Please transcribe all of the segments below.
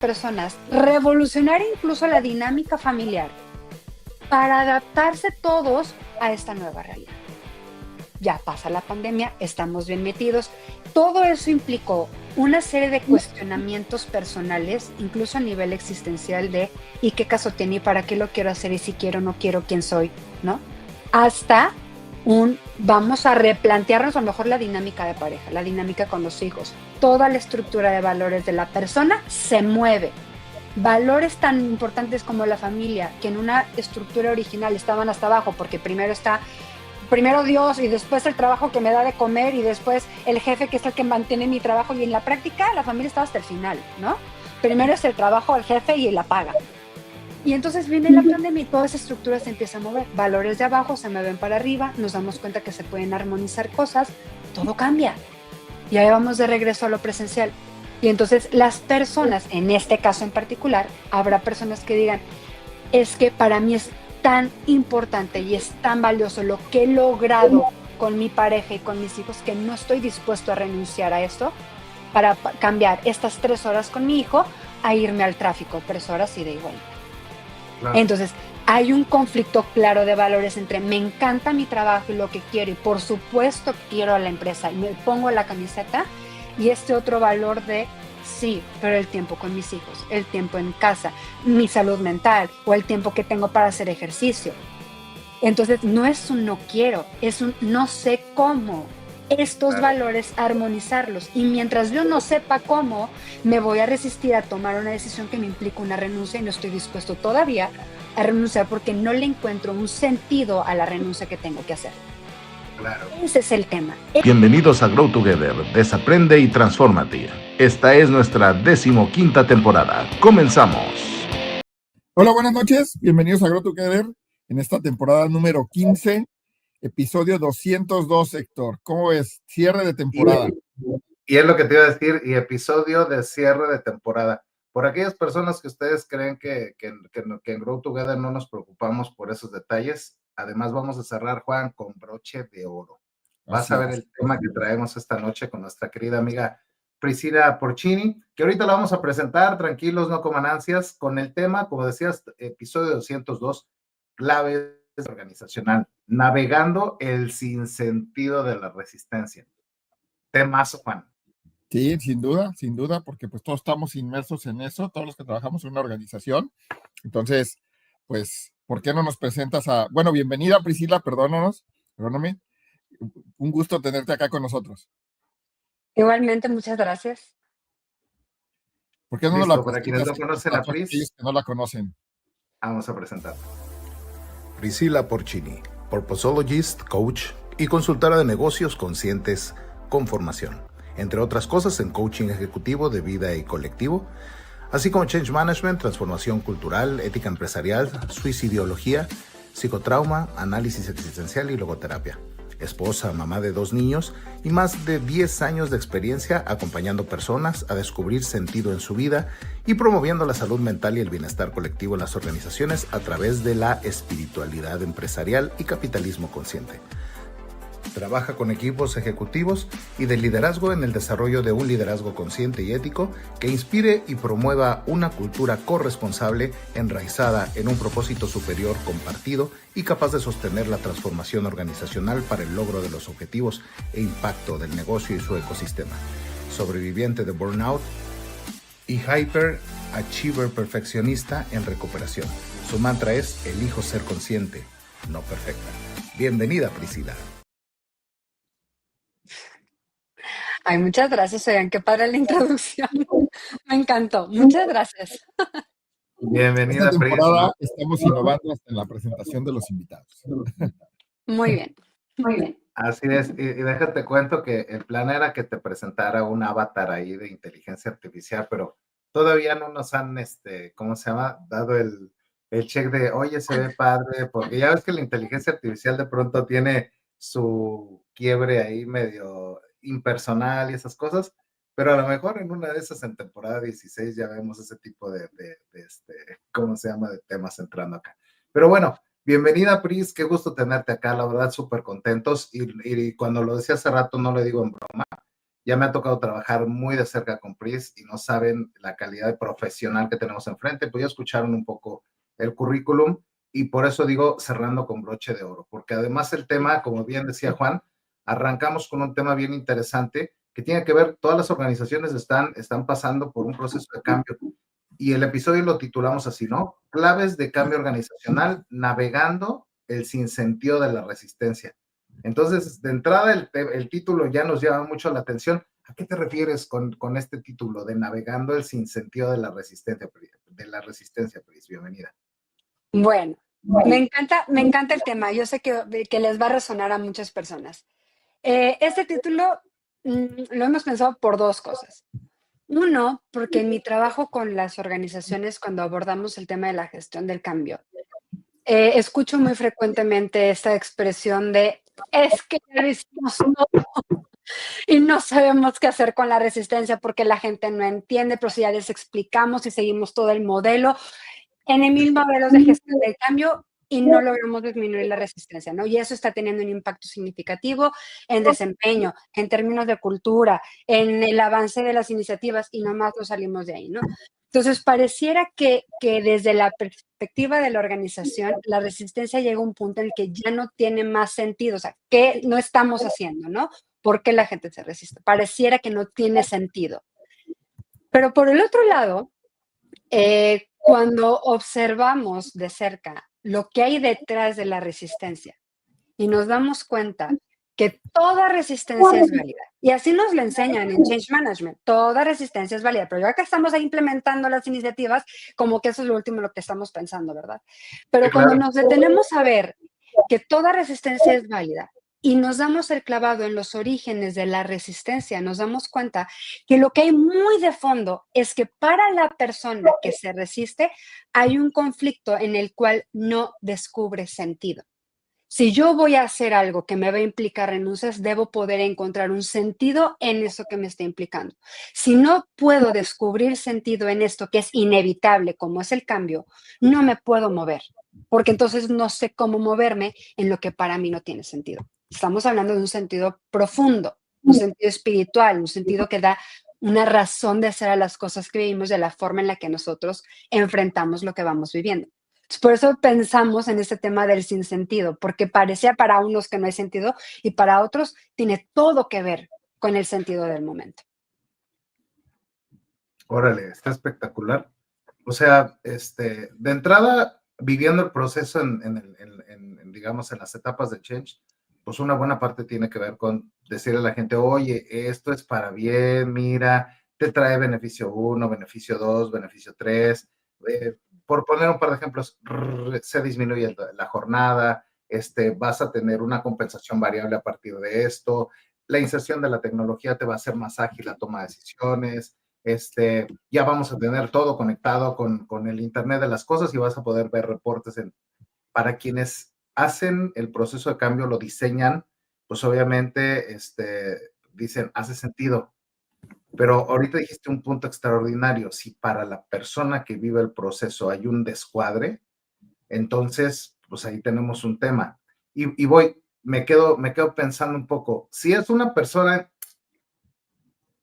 personas revolucionar incluso la dinámica familiar para adaptarse todos a esta nueva realidad. Ya pasa la pandemia, estamos bien metidos. Todo eso implicó una serie de cuestionamientos personales, incluso a nivel existencial de ¿y qué caso tiene? ¿Y para qué lo quiero hacer? ¿Y si quiero, no quiero? ¿Quién soy? ¿No? Hasta vamos a replantearnos a lo mejor la dinámica de pareja, la dinámica con los hijos. Toda la estructura de valores de la persona se mueve. Valores tan importantes como la familia, que en una estructura original estaban hasta abajo, porque primero Dios y después el trabajo que me da de comer y después el jefe que es el que mantiene mi trabajo, y en la práctica la familia está hasta el final, ¿no? Primero es el trabajo, el jefe y la paga. Y entonces viene la pandemia y toda esa estructura se empieza a mover. Valores de abajo se mueven para arriba, nos damos cuenta que se pueden armonizar cosas, todo cambia. Y ahí vamos de regreso a lo presencial. Y entonces las personas, en este caso en particular, habrá personas que digan, es que para mí es tan importante y es tan valioso lo que he logrado con mi pareja y con mis hijos que no estoy dispuesto a renunciar a esto para cambiar estas 3 horas con mi hijo a irme al tráfico 3 horas y de igual. Claro. Entonces, hay un conflicto claro de valores entre me encanta mi trabajo y lo que quiero y por supuesto quiero a la empresa y me pongo la camiseta, y este otro valor de sí, pero el tiempo con mis hijos, el tiempo en casa, mi salud mental o el tiempo que tengo para hacer ejercicio. Entonces no es un no quiero, es un no sé cómo estos valores armonizarlos, y mientras yo no sepa cómo, me voy a resistir a tomar una decisión que me implica una renuncia y no estoy dispuesto todavía a renunciar porque no le encuentro un sentido a la renuncia que tengo que hacer. Claro. Ese es el tema. Bienvenidos a Grow Together, desaprende y transfórmate. Esta es nuestra 15ª temporada. Comenzamos. Hola, buenas noches. Bienvenidos a Grow Together en esta temporada número 15, episodio 202, Héctor. ¿Cómo ves? Cierre de temporada. Y es lo que te iba a decir, y episodio de cierre de temporada. Por aquellas personas que ustedes creen que en Grow Together no nos preocupamos por esos detalles, además vamos a cerrar, Juan, con broche de oro. Vas a ver el tema que traemos esta noche con nuestra querida amiga Priscilla Porcini, que ahorita la vamos a presentar, tranquilos, no coman ansias, con el tema, como decías, episodio 202, claves organizacional, navegando el sinsentido de la resistencia. Temazo, Juan. Sí, sin duda, porque pues todos estamos inmersos en eso, todos los que trabajamos en una organización. Entonces, pues, ¿por qué no nos presentas a... Bueno, bienvenida, Priscilla, perdóname. Un gusto tenerte acá con nosotros. Igualmente, muchas gracias. ¿Por qué no nos la presentas? Para quienes no conocen a Pris, aquellos que no la conocen. Vamos a presentar. Priscilla Porcini, Purposologist, coach y consultora de negocios conscientes con formación, entre otras cosas en coaching ejecutivo de vida y colectivo, así como change management, transformación cultural, ética empresarial, suicidología, psicotrauma, análisis existencial y logoterapia. Esposa, mamá de 2 niños y más de 10 años de experiencia acompañando personas a descubrir sentido en su vida y promoviendo la salud mental y el bienestar colectivo en las organizaciones a través de la espiritualidad empresarial y capitalismo consciente. Trabaja con equipos ejecutivos y de liderazgo en el desarrollo de un liderazgo consciente y ético que inspire y promueva una cultura corresponsable enraizada en un propósito superior compartido y capaz de sostener la transformación organizacional para el logro de los objetivos e impacto del negocio y su ecosistema. Sobreviviente de burnout y hyper achiever perfeccionista en recuperación. Su mantra es: elijo ser consciente, no perfecta. Bienvenida, Priscilla. Ay, muchas gracias, oigan, qué padre la introducción. Me encantó, muchas gracias. Bienvenida, Esta temporada estamos innovando hasta en la presentación de los invitados. Muy bien. Así es, y déjate cuento que el plan era que te presentara un avatar ahí de inteligencia artificial, pero todavía no nos han, ¿cómo se llama? Dado el check de, oye, se ve padre, porque ya ves que la inteligencia artificial de pronto tiene su quiebre ahí medio impersonal y esas cosas, pero a lo mejor en una de esas en temporada 16 ya vemos ese tipo de ¿cómo se llama? De temas entrando acá. Pero bueno, bienvenida, Pris, qué gusto tenerte acá, la verdad, súper contentos, y cuando lo decía hace rato no lo digo en broma, Ya me ha tocado trabajar muy de cerca con Pris y no saben la calidad de profesional que tenemos enfrente. Pues ya escucharon un poco el currículum y por eso digo cerrando con broche de oro, porque además el tema, como bien decía Juan, arrancamos con un tema bien interesante que tiene que ver, todas las organizaciones están pasando por un proceso de cambio y el episodio lo titulamos así, ¿no? Claves de cambio organizacional, navegando el sinsentido de la resistencia. Entonces, de entrada, el título ya nos llama mucho la atención. ¿A qué te refieres con este título de navegando el sinsentido de la resistencia, Pris? Bienvenida. Bueno, me encanta el tema. Yo sé que les va a resonar a muchas personas. Este título lo hemos pensado por dos cosas. Uno, porque en mi trabajo con las organizaciones, cuando abordamos el tema de la gestión del cambio, escucho muy frecuentemente esta expresión de es que ya lo hicimos todo y no sabemos qué hacer con la resistencia porque la gente no entiende, pero si ya les explicamos y seguimos todo el modelo, en el mil modelos de gestión del cambio y no logramos disminuir la resistencia, ¿no? Y eso está teniendo un impacto significativo en desempeño, en términos de cultura, en el avance de las iniciativas y nomás no salimos de ahí, ¿no? Entonces, pareciera que desde la perspectiva de la organización, la resistencia llega a un punto en el que ya no tiene más sentido, o sea, ¿qué no estamos haciendo, no? ¿Por qué la gente se resiste? Pareciera que no tiene sentido. Pero por el otro lado, cuando observamos de cerca lo que hay detrás de la resistencia y nos damos cuenta que toda resistencia es válida, y así nos lo enseñan en Change Management, toda resistencia es válida, pero ya que estamos ahí implementando las iniciativas, como que eso es lo último en lo que estamos pensando, ¿verdad? Pero Sí, cuando claro. nos detenemos a ver que toda resistencia es válida y nos damos el clavado en los orígenes de la resistencia, nos damos cuenta que lo que hay muy de fondo es que para la persona que se resiste hay un conflicto en el cual no descubre sentido. Si yo voy a hacer algo que me va a implicar renuncias, debo poder encontrar un sentido en eso que me está implicando. Si no puedo descubrir sentido en esto que es inevitable, como es el cambio, no me puedo mover, porque entonces no sé cómo moverme en lo que para mí no tiene sentido. Estamos hablando de un sentido profundo, un sentido espiritual, un sentido que da una razón de hacer a las cosas que vivimos, de la forma en la que nosotros enfrentamos lo que vamos viviendo. Por eso pensamos en este tema del sinsentido, porque parecía para unos que no hay sentido y para otros tiene todo que ver con el sentido del momento. Órale, está espectacular. O sea, de entrada, viviendo el proceso digamos, en las etapas de change, pues una buena parte tiene que ver con decirle a la gente, oye, esto es para bien, mira, te trae beneficio 1, beneficio 2, beneficio 3. Por poner un par de ejemplos, se disminuye la jornada, vas a tener una compensación variable a partir de esto, la inserción de la tecnología te va a hacer más ágil la toma de decisiones, ya vamos a tener todo conectado con el Internet de las cosas y vas a poder ver reportes para quienes hacen el proceso de cambio, lo diseñan, pues obviamente dicen, hace sentido. Pero ahorita dijiste un punto extraordinario, si para la persona que vive el proceso hay un descuadre, entonces, pues ahí tenemos un tema. Y me quedo pensando un poco, si es una persona,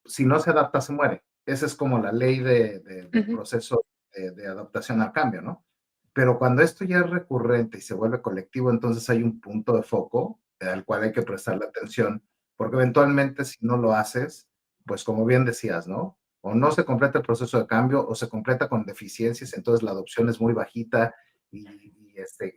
si no se adapta, se muere. Esa es como la ley del proceso de adaptación al cambio, ¿no? Pero cuando esto ya es recurrente y se vuelve colectivo, entonces hay un punto de foco al cual hay que prestarle atención, porque eventualmente si no lo haces, pues como bien decías, ¿no? O no se completa el proceso de cambio o se completa con deficiencias, entonces la adopción es muy bajita y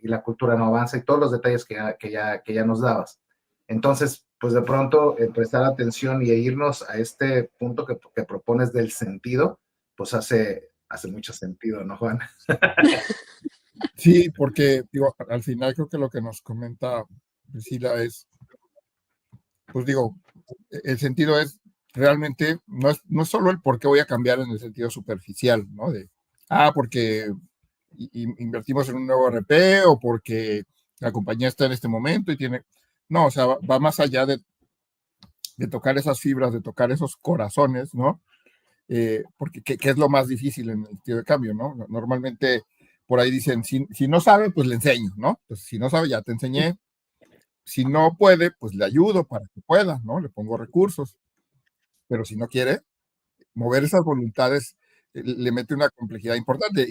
la cultura no avanza y todos los detalles que ya nos dabas. Entonces, pues de pronto prestar atención y irnos a este punto que propones del sentido, pues hace mucho sentido, ¿no, Juan? Sí, porque digo, al final creo que lo que nos comenta Priscila es, pues digo, el sentido es realmente, no es solo el por qué voy a cambiar en el sentido superficial, ¿no? Porque invertimos en un nuevo RP o porque la compañía está en este momento y tiene... No, o sea, va más allá de tocar esas fibras, de tocar esos corazones, ¿no? Porque que es lo más difícil en el sentido de cambio, ¿no? Normalmente por ahí dicen, si no sabe, pues le enseño, ¿no? Pues si no sabe, ya te enseñé. Si no puede, pues le ayudo para que pueda, ¿no? Le pongo recursos. pero si no quiere, mover esas voluntades le mete una complejidad importante,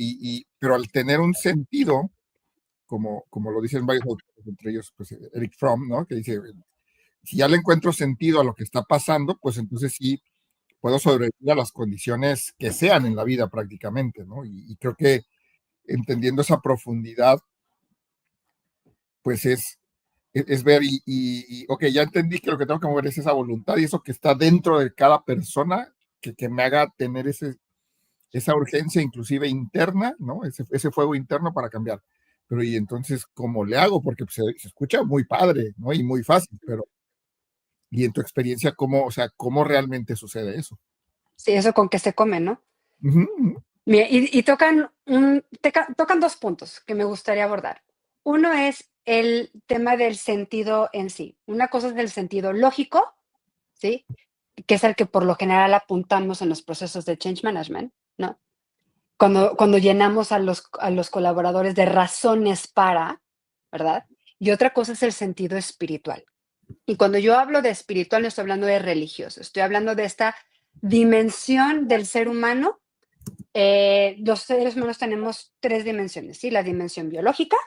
pero al tener un sentido, como lo dicen varios autores, entre ellos pues, Eric Fromm, ¿no? Que dice, si ya le encuentro sentido a lo que está pasando, pues entonces sí puedo sobrevivir a las condiciones que sean en la vida prácticamente, ¿no? Y creo que entendiendo esa profundidad, pues es ver ok, ya entendí que lo que tengo que mover es esa voluntad y eso que está dentro de cada persona que me haga tener esa urgencia inclusive interna, ¿no? Ese fuego interno para cambiar. Pero y entonces, ¿cómo le hago? Porque pues, se escucha muy padre, ¿no? Y muy fácil, pero y en tu experiencia, ¿cómo realmente sucede eso? Sí, eso con que se come, ¿no? Uh-huh. Mira, y tocan dos puntos que me gustaría abordar. Uno es el tema del sentido en sí. Una cosa es el sentido lógico, ¿sí? Que es el que por lo general apuntamos en los procesos de change management, ¿no? Cuando llenamos a los colaboradores de razones para, ¿verdad? Y otra cosa es el sentido espiritual. Y cuando yo hablo de espiritual, no estoy hablando de religioso, estoy hablando de esta dimensión del ser humano. Los seres humanos tenemos tres dimensiones, ¿sí? La dimensión biológica,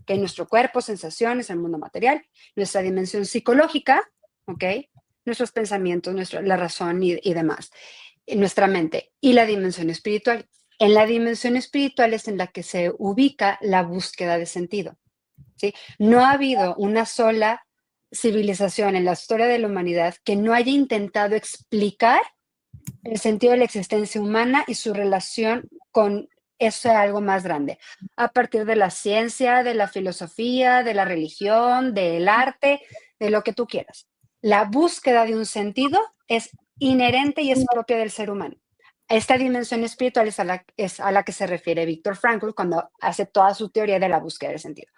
que es nuestro cuerpo, sensaciones, el mundo material. Nuestra dimensión psicológica, ¿ok? Nuestros pensamientos, la razón y demás. Nuestra mente. Y la dimensión espiritual. En la dimensión espiritual es en la que se ubica la búsqueda de sentido, ¿sí? No ha habido una sola civilización en la historia de la humanidad que no haya intentado explicar el sentido de la existencia humana y su relación con eso algo más grande, a partir de la ciencia, de la filosofía, de la religión, del arte, de lo que tú quieras. La búsqueda de un sentido es inherente y es propia del ser humano. Esta dimensión espiritual es a la que se refiere Viktor Frankl cuando hace toda su teoría de la búsqueda del sentido.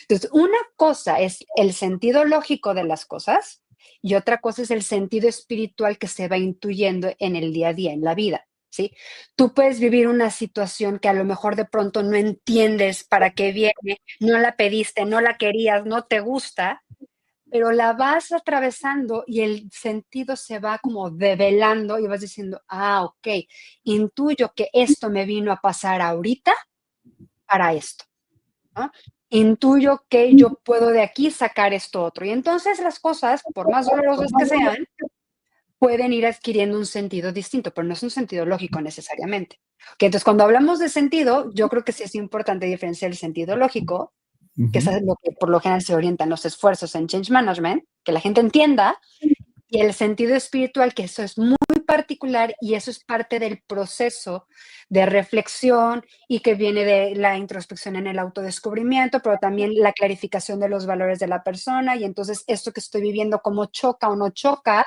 Entonces, una cosa es el sentido lógico de las cosas y otra cosa es el sentido espiritual que se va intuyendo en el día a día, en la vida, ¿sí? Tú puedes vivir una situación que a lo mejor de pronto no entiendes para qué viene, no la pediste, no la querías, no te gusta, pero la vas atravesando y el sentido se va como develando y vas diciendo, ok, intuyo que esto me vino a pasar ahorita para esto, ¿no? Intuyo que yo puedo de aquí sacar esto otro. Y entonces las cosas, por más dolorosas que sean, pueden ir adquiriendo un sentido distinto, pero no es un sentido lógico necesariamente. Que entonces, cuando hablamos de sentido, yo creo que sí es importante diferenciar el sentido lógico, que es lo que por lo general se orientan los esfuerzos en change management, que la gente entienda, y el sentido espiritual, que eso es muy particular y eso es parte del proceso de reflexión y que viene de la introspección en el autodescubrimiento, pero también la clarificación de los valores de la persona y entonces esto que estoy viviendo, cómo choca o no choca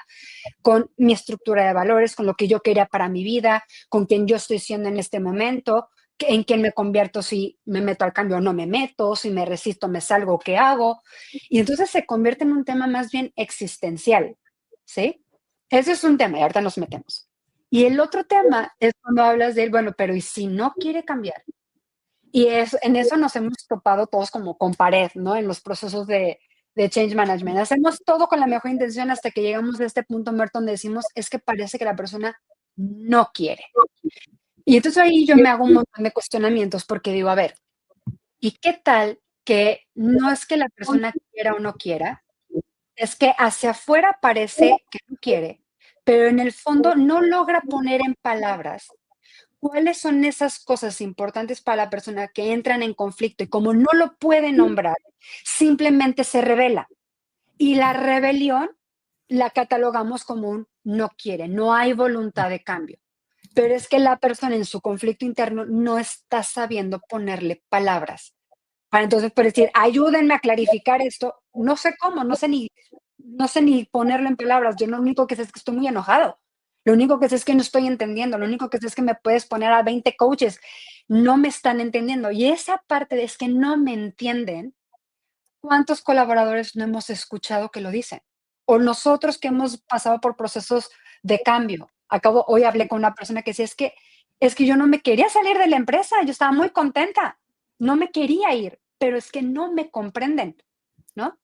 con mi estructura de valores, con lo que yo quería para mi vida, con quien yo estoy siendo en este momento, en quién me convierto, si me meto al cambio o no me meto, si me resisto, me salgo, ¿qué hago? Y entonces se convierte en un tema más bien existencial, ¿sí? Ese es un tema y ahorita nos metemos. Y el otro tema es cuando hablas de él, bueno, pero ¿y si no quiere cambiar? Y en eso nos hemos topado todos como con pared, ¿no? En los procesos de change management. Hacemos todo con la mejor intención hasta que llegamos a este punto muerto donde decimos, es que parece que la persona no quiere. Y entonces ahí yo me hago un montón de cuestionamientos porque digo, a ver, ¿y qué tal que no es que la persona quiera o no quiera? Es que hacia afuera parece que no quiere, pero en el fondo no logra poner en palabras cuáles son esas cosas importantes para la persona que entran en conflicto y como no lo puede nombrar, simplemente se revela. Y la rebelión la catalogamos como un no quiere, no hay voluntad de cambio. Pero es que la persona en su conflicto interno no está sabiendo ponerle palabras. Para entonces por decir, ayúdenme a clarificar esto, no sé cómo, no sé ni ponerlo en palabras. Yo lo único que sé es que estoy muy enojado. Lo único que sé es que no estoy entendiendo. Lo único que sé es que me puedes poner a 20 coaches. No me están entendiendo. Y esa parte de es que no me entienden, ¿cuántos colaboradores no hemos escuchado que lo dicen? O nosotros que hemos pasado por procesos de cambio. Hoy hablé con una persona que decía, es que yo no me quería salir de la empresa, yo estaba muy contenta, no me quería ir, pero es que no me comprenden, ¿no?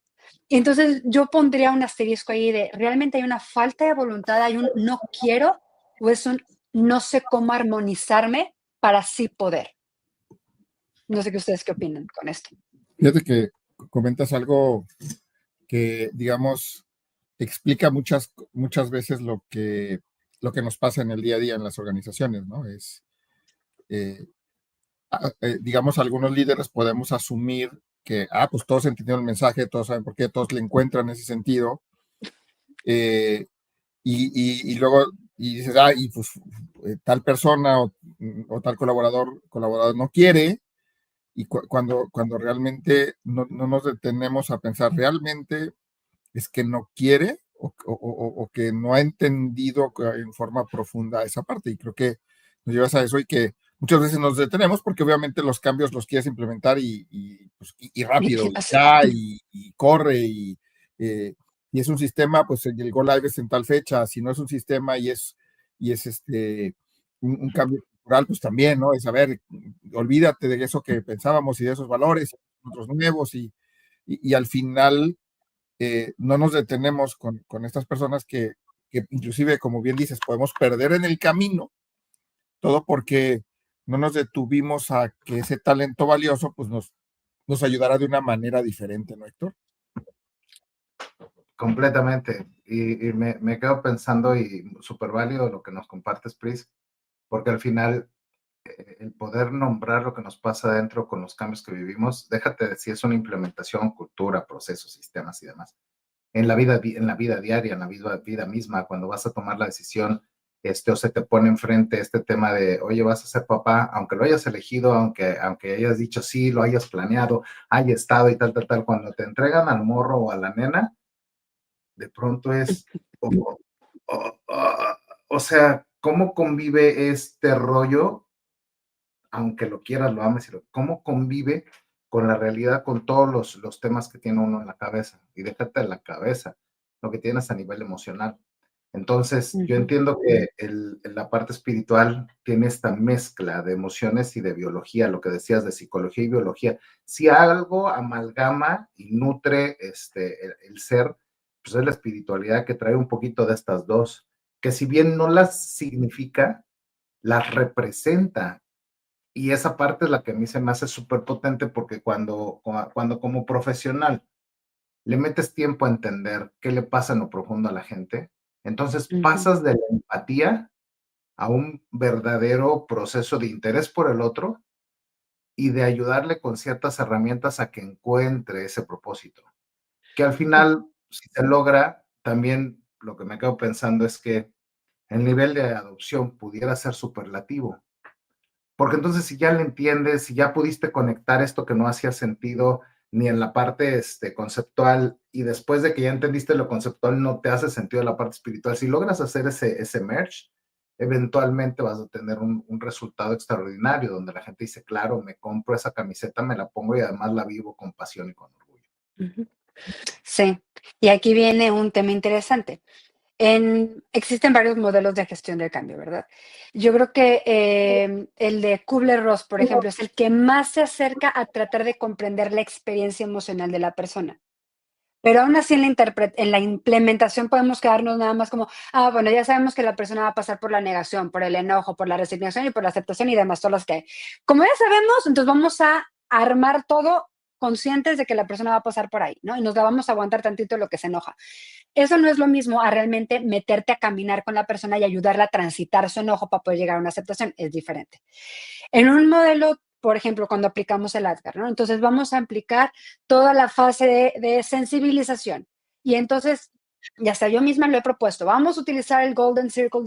Y entonces yo pondría un asterisco ahí de, ¿realmente hay una falta de voluntad, hay un no quiero o es un no sé cómo armonizarme para sí poder? No sé qué ustedes qué opinan con esto. Fíjate que comentas algo que, digamos, explica muchas veces lo que nos pasa en el día a día en las organizaciones, ¿no? Eh, digamos, algunos líderes podemos asumir que, pues todos entendieron el mensaje, todos saben por qué, todos le encuentran ese sentido, eh, y luego, y dices, y pues tal persona o tal colaborador no quiere, y cuando realmente no nos detenemos a pensar, realmente es que no quiere o que no ha entendido en forma profunda esa parte. Y creo que nos llevas a eso y que muchas veces nos detenemos porque obviamente los cambios los quieres implementar pues, y rápido, y ya, y corre, y es un sistema, pues el go live es en tal fecha. Si no es un sistema y es un cambio cultural, pues también, ¿no? Es, a ver, olvídate de eso que pensábamos y de esos valores, otros nuevos, y al final no nos detenemos con estas personas que inclusive, como bien dices, podemos perder en el camino, todo porque no nos detuvimos a que ese talento valioso pues nos ayudara de una manera diferente, ¿no, Héctor? Completamente. Y me quedo pensando, y súper válido lo que nos compartes, Pris, porque al final el poder nombrar lo que nos pasa adentro con los cambios que vivimos, déjate de si es una implementación, cultura, procesos, sistemas y demás. En la vida diaria, en la vida misma, cuando vas a tomar la decisión, o se te pone enfrente este tema de, oye, vas a ser papá, aunque lo hayas elegido, aunque hayas dicho sí, lo hayas planeado, haya estado y tal, cuando te entregan al morro o a la nena, de pronto es, o sea, ¿cómo convive este rollo? Aunque lo quieras, lo ames, ¿cómo convive con la realidad, con todos los temas que tiene uno en la cabeza? Y déjate en la cabeza, lo que tienes a nivel emocional. Entonces, yo entiendo que la parte espiritual tiene esta mezcla de emociones y de biología, lo que decías de psicología y biología. Si algo amalgama y nutre el ser, pues es la espiritualidad, que trae un poquito de estas dos, que si bien no las significa, las representa. Y esa parte es la que a mí se me hace súper potente, porque cuando como profesional le metes tiempo a entender qué le pasa en lo profundo a la gente, entonces pasas de la empatía a un verdadero proceso de interés por el otro y de ayudarle con ciertas herramientas a que encuentre ese propósito. Que al final, si se logra, también lo que me quedo pensando es que el nivel de adopción pudiera ser superlativo. Porque entonces, si ya le entiendes, si ya pudiste conectar esto que no hacía sentido ni en la parte conceptual, y después de que ya entendiste lo conceptual no te hace sentido la parte espiritual, si logras hacer ese merge, eventualmente vas a tener un resultado extraordinario, donde la gente dice, claro, me compro esa camiseta, me la pongo y además la vivo con pasión y con orgullo. Sí, y aquí viene un tema interesante. Existen varios modelos de gestión del cambio, ¿verdad? Yo creo que el de Kubler-Ross, por ejemplo, es el que más se acerca a tratar de comprender la experiencia emocional de la persona. Pero aún así en la implementación podemos quedarnos nada más como, bueno, ya sabemos que la persona va a pasar por la negación, por el enojo, por la resignación y por la aceptación y demás, todas las que hay. Como ya sabemos, entonces vamos a armar todo conscientes de que la persona va a pasar por ahí, ¿no? Y nos la vamos a aguantar tantito lo que se enoja. Eso no es lo mismo a realmente meterte a caminar con la persona y ayudarla a transitar su enojo para poder llegar a una aceptación. Es diferente. En un modelo, por ejemplo, cuando aplicamos el ADGAR, ¿no? Entonces vamos a aplicar toda la fase de sensibilización. Y entonces, ya hasta yo misma lo he propuesto, vamos a utilizar el Golden Circle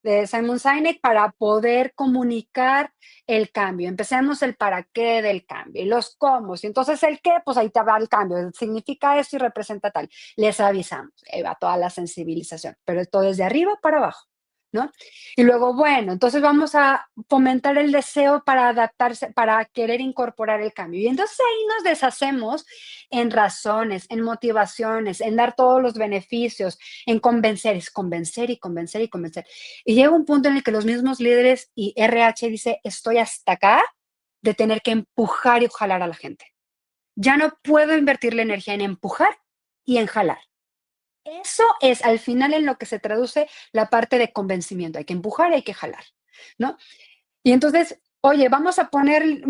de Simon Sinek para poder comunicar el cambio. Empecemos el para qué del cambio y los cómo. Y entonces el qué, pues ahí te va el cambio. Significa esto y representa tal. Les avisamos. Ahí va toda la sensibilización, pero todo desde arriba para abajo, ¿no? Y luego, bueno, entonces vamos a fomentar el deseo para adaptarse, para querer incorporar el cambio. Y entonces ahí nos deshacemos en razones, en motivaciones, en dar todos los beneficios, en convencer, es convencer y convencer y convencer. Y llega un punto en el que los mismos líderes y RH dice, estoy hasta acá de tener que empujar y jalar a la gente. Ya no puedo invertir la energía en empujar y en jalar. Eso es al final en lo que se traduce la parte de convencimiento. Hay que empujar, hay que jalar, ¿no? Y entonces, oye, vamos a poner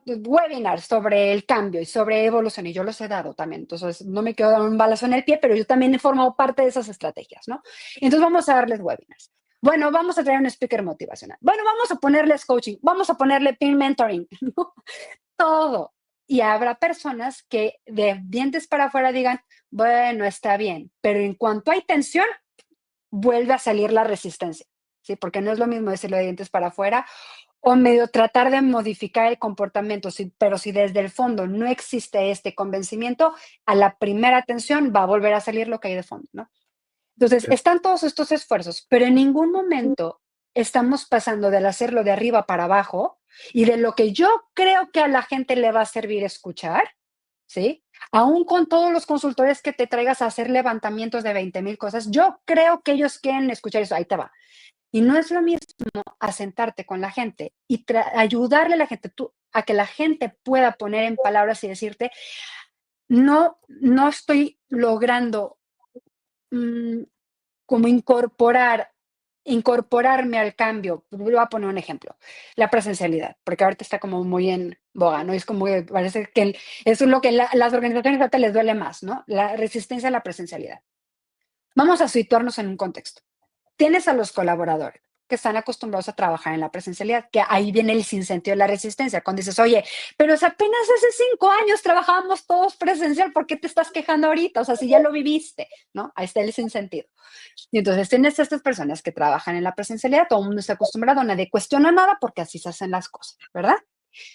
webinars sobre el cambio y sobre evolución, y yo los he dado también. Entonces, no me quiero dar un balazo en el pie, pero yo también he formado parte de esas estrategias, ¿no? Entonces, vamos a darles webinars. Bueno, vamos a traer un speaker motivacional. Bueno, vamos a ponerles coaching, vamos a ponerle peer mentoring, ¿no? Todo. Y habrá personas que de dientes para afuera digan, bueno, está bien, pero en cuanto hay tensión, vuelve a salir la resistencia, ¿sí? Porque no es lo mismo decirlo de dientes para afuera o medio tratar de modificar el comportamiento, sí, pero si desde el fondo no existe este convencimiento, a la primera tensión va a volver a salir lo que hay de fondo, ¿no? Entonces, Sí. están todos estos esfuerzos, pero en ningún momento estamos pasando del hacerlo de arriba para abajo y de lo que yo creo que a la gente le va a servir escuchar, ¿sí? Aún con todos los consultores que te traigas a hacer levantamientos de 20,000 cosas, yo creo que ellos quieren escuchar eso, ahí te va. Y no es lo mismo a sentarte con la gente y ayudarle a la gente, a que la gente pueda poner en palabras y decirte, no estoy logrando mm, como incorporarme al cambio. Voy a poner un ejemplo, la presencialidad, porque ahorita está como muy en boga, ¿no? Es como que parece que eso es lo que las organizaciones ahorita les duele más, ¿no? La resistencia a la presencialidad. Vamos a situarnos en un contexto. Tienes a los colaboradores que están acostumbrados a trabajar en la presencialidad, que ahí viene el sinsentido de la resistencia, cuando dices, oye, pero si apenas hace 5 años trabajábamos todos presencial, ¿por qué te estás quejando ahorita? O sea, si ya lo viviste, ¿no? Ahí está el sinsentido. Y entonces tienes a estas personas que trabajan en la presencialidad, todo el mundo está acostumbrado, nadie cuestiona nada porque así se hacen las cosas, ¿verdad?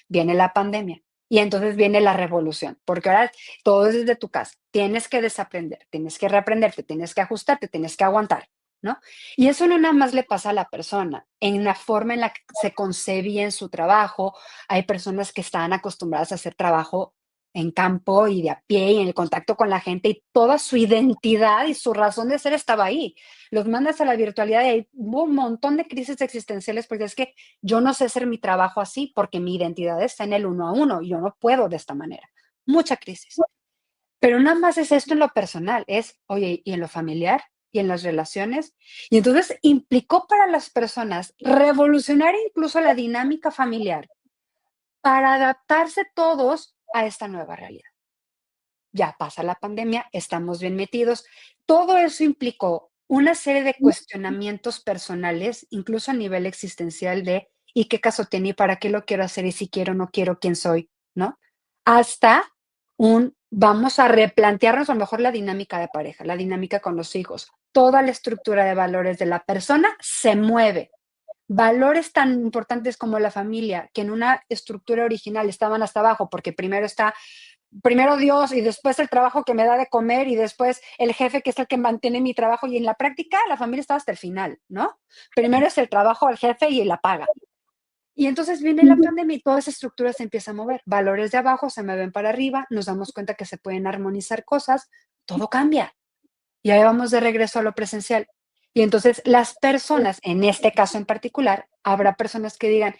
Viene la pandemia. Y entonces viene la revolución, porque ahora todo es desde tu casa. Tienes que desaprender, tienes que reaprenderte, tienes que ajustarte, tienes que aguantar, ¿no? Y eso no nada más le pasa a la persona, en la forma en la que se concebía en su trabajo. Hay personas que están acostumbradas a hacer trabajo en campo y de a pie y en el contacto con la gente y toda su identidad y su razón de ser estaba ahí. Los mandas a la virtualidad y ahí hubo un montón de crisis existenciales porque es que yo no sé hacer mi trabajo así porque mi identidad está en el 1 a 1 y yo no puedo de esta manera. Mucha crisis. Pero nada más es esto en lo personal, es, oye, y en lo familiar y en las relaciones. Y entonces implicó para las personas revolucionar incluso la dinámica familiar para adaptarse todos a esta nueva realidad. Ya pasa la pandemia, estamos bien metidos. Todo eso implicó una serie de cuestionamientos personales, incluso a nivel existencial de ¿y qué caso tiene? ¿Y para qué lo quiero hacer? ¿Y si quiero o no quiero? ¿Quién soy? ¿No? Hasta vamos a replantearnos a lo mejor la dinámica de pareja, la dinámica con los hijos. Toda la estructura de valores de la persona se mueve. Valores tan importantes como la familia, que en una estructura original estaban hasta abajo, porque primero Dios y después el trabajo que me da de comer y después el jefe que es el que mantiene mi trabajo y en la práctica la familia está hasta el final, ¿no? Primero es el trabajo, el jefe y la paga. Y entonces viene la pandemia y toda esa estructura se empieza a mover. Valores de abajo se mueven para arriba, nos damos cuenta que se pueden armonizar cosas, todo cambia. Y ahí vamos de regreso a lo presencial. Y entonces las personas, en este caso en particular, habrá personas que digan,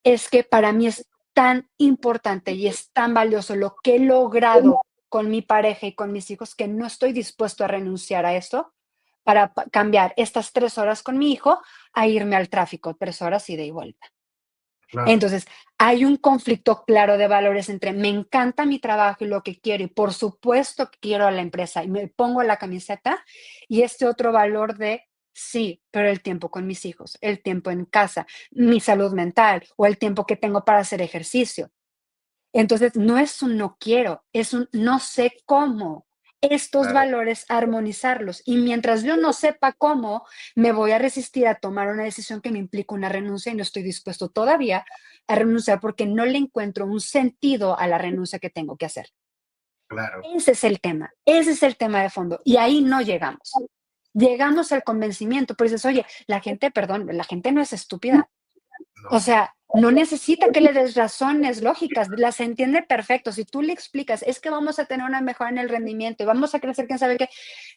es que para mí es tan importante y es tan valioso lo que he logrado con mi pareja y con mis hijos que no estoy dispuesto a renunciar a esto para cambiar estas 3 horas con mi hijo a irme al tráfico, 3 horas ida y vuelta. Claro, Entonces, hay un conflicto claro de valores entre me encanta mi trabajo y lo que quiero, y por supuesto que quiero a la empresa y me pongo la camiseta, y este otro valor de sí, pero el tiempo con mis hijos, el tiempo en casa, mi salud mental o el tiempo que tengo para hacer ejercicio. Entonces, no es un no quiero, es un no sé cómo estos claro, valores armonizarlos. Y mientras yo no sepa cómo, me voy a resistir a tomar una decisión que me implica una renuncia y no estoy dispuesto todavía a renunciar porque no le encuentro un sentido a la renuncia que tengo que hacer. claro. Ese es el tema de fondo. Y ahí no llegamos. Llegamos al convencimiento, pero dices, oye, la gente, perdón, la gente no es estúpida. O No, sea, no necesita que le des razones lógicas, las entiende perfecto. Si tú le explicas, es que vamos a tener una mejora en el rendimiento y vamos a crecer, quién sabe qué,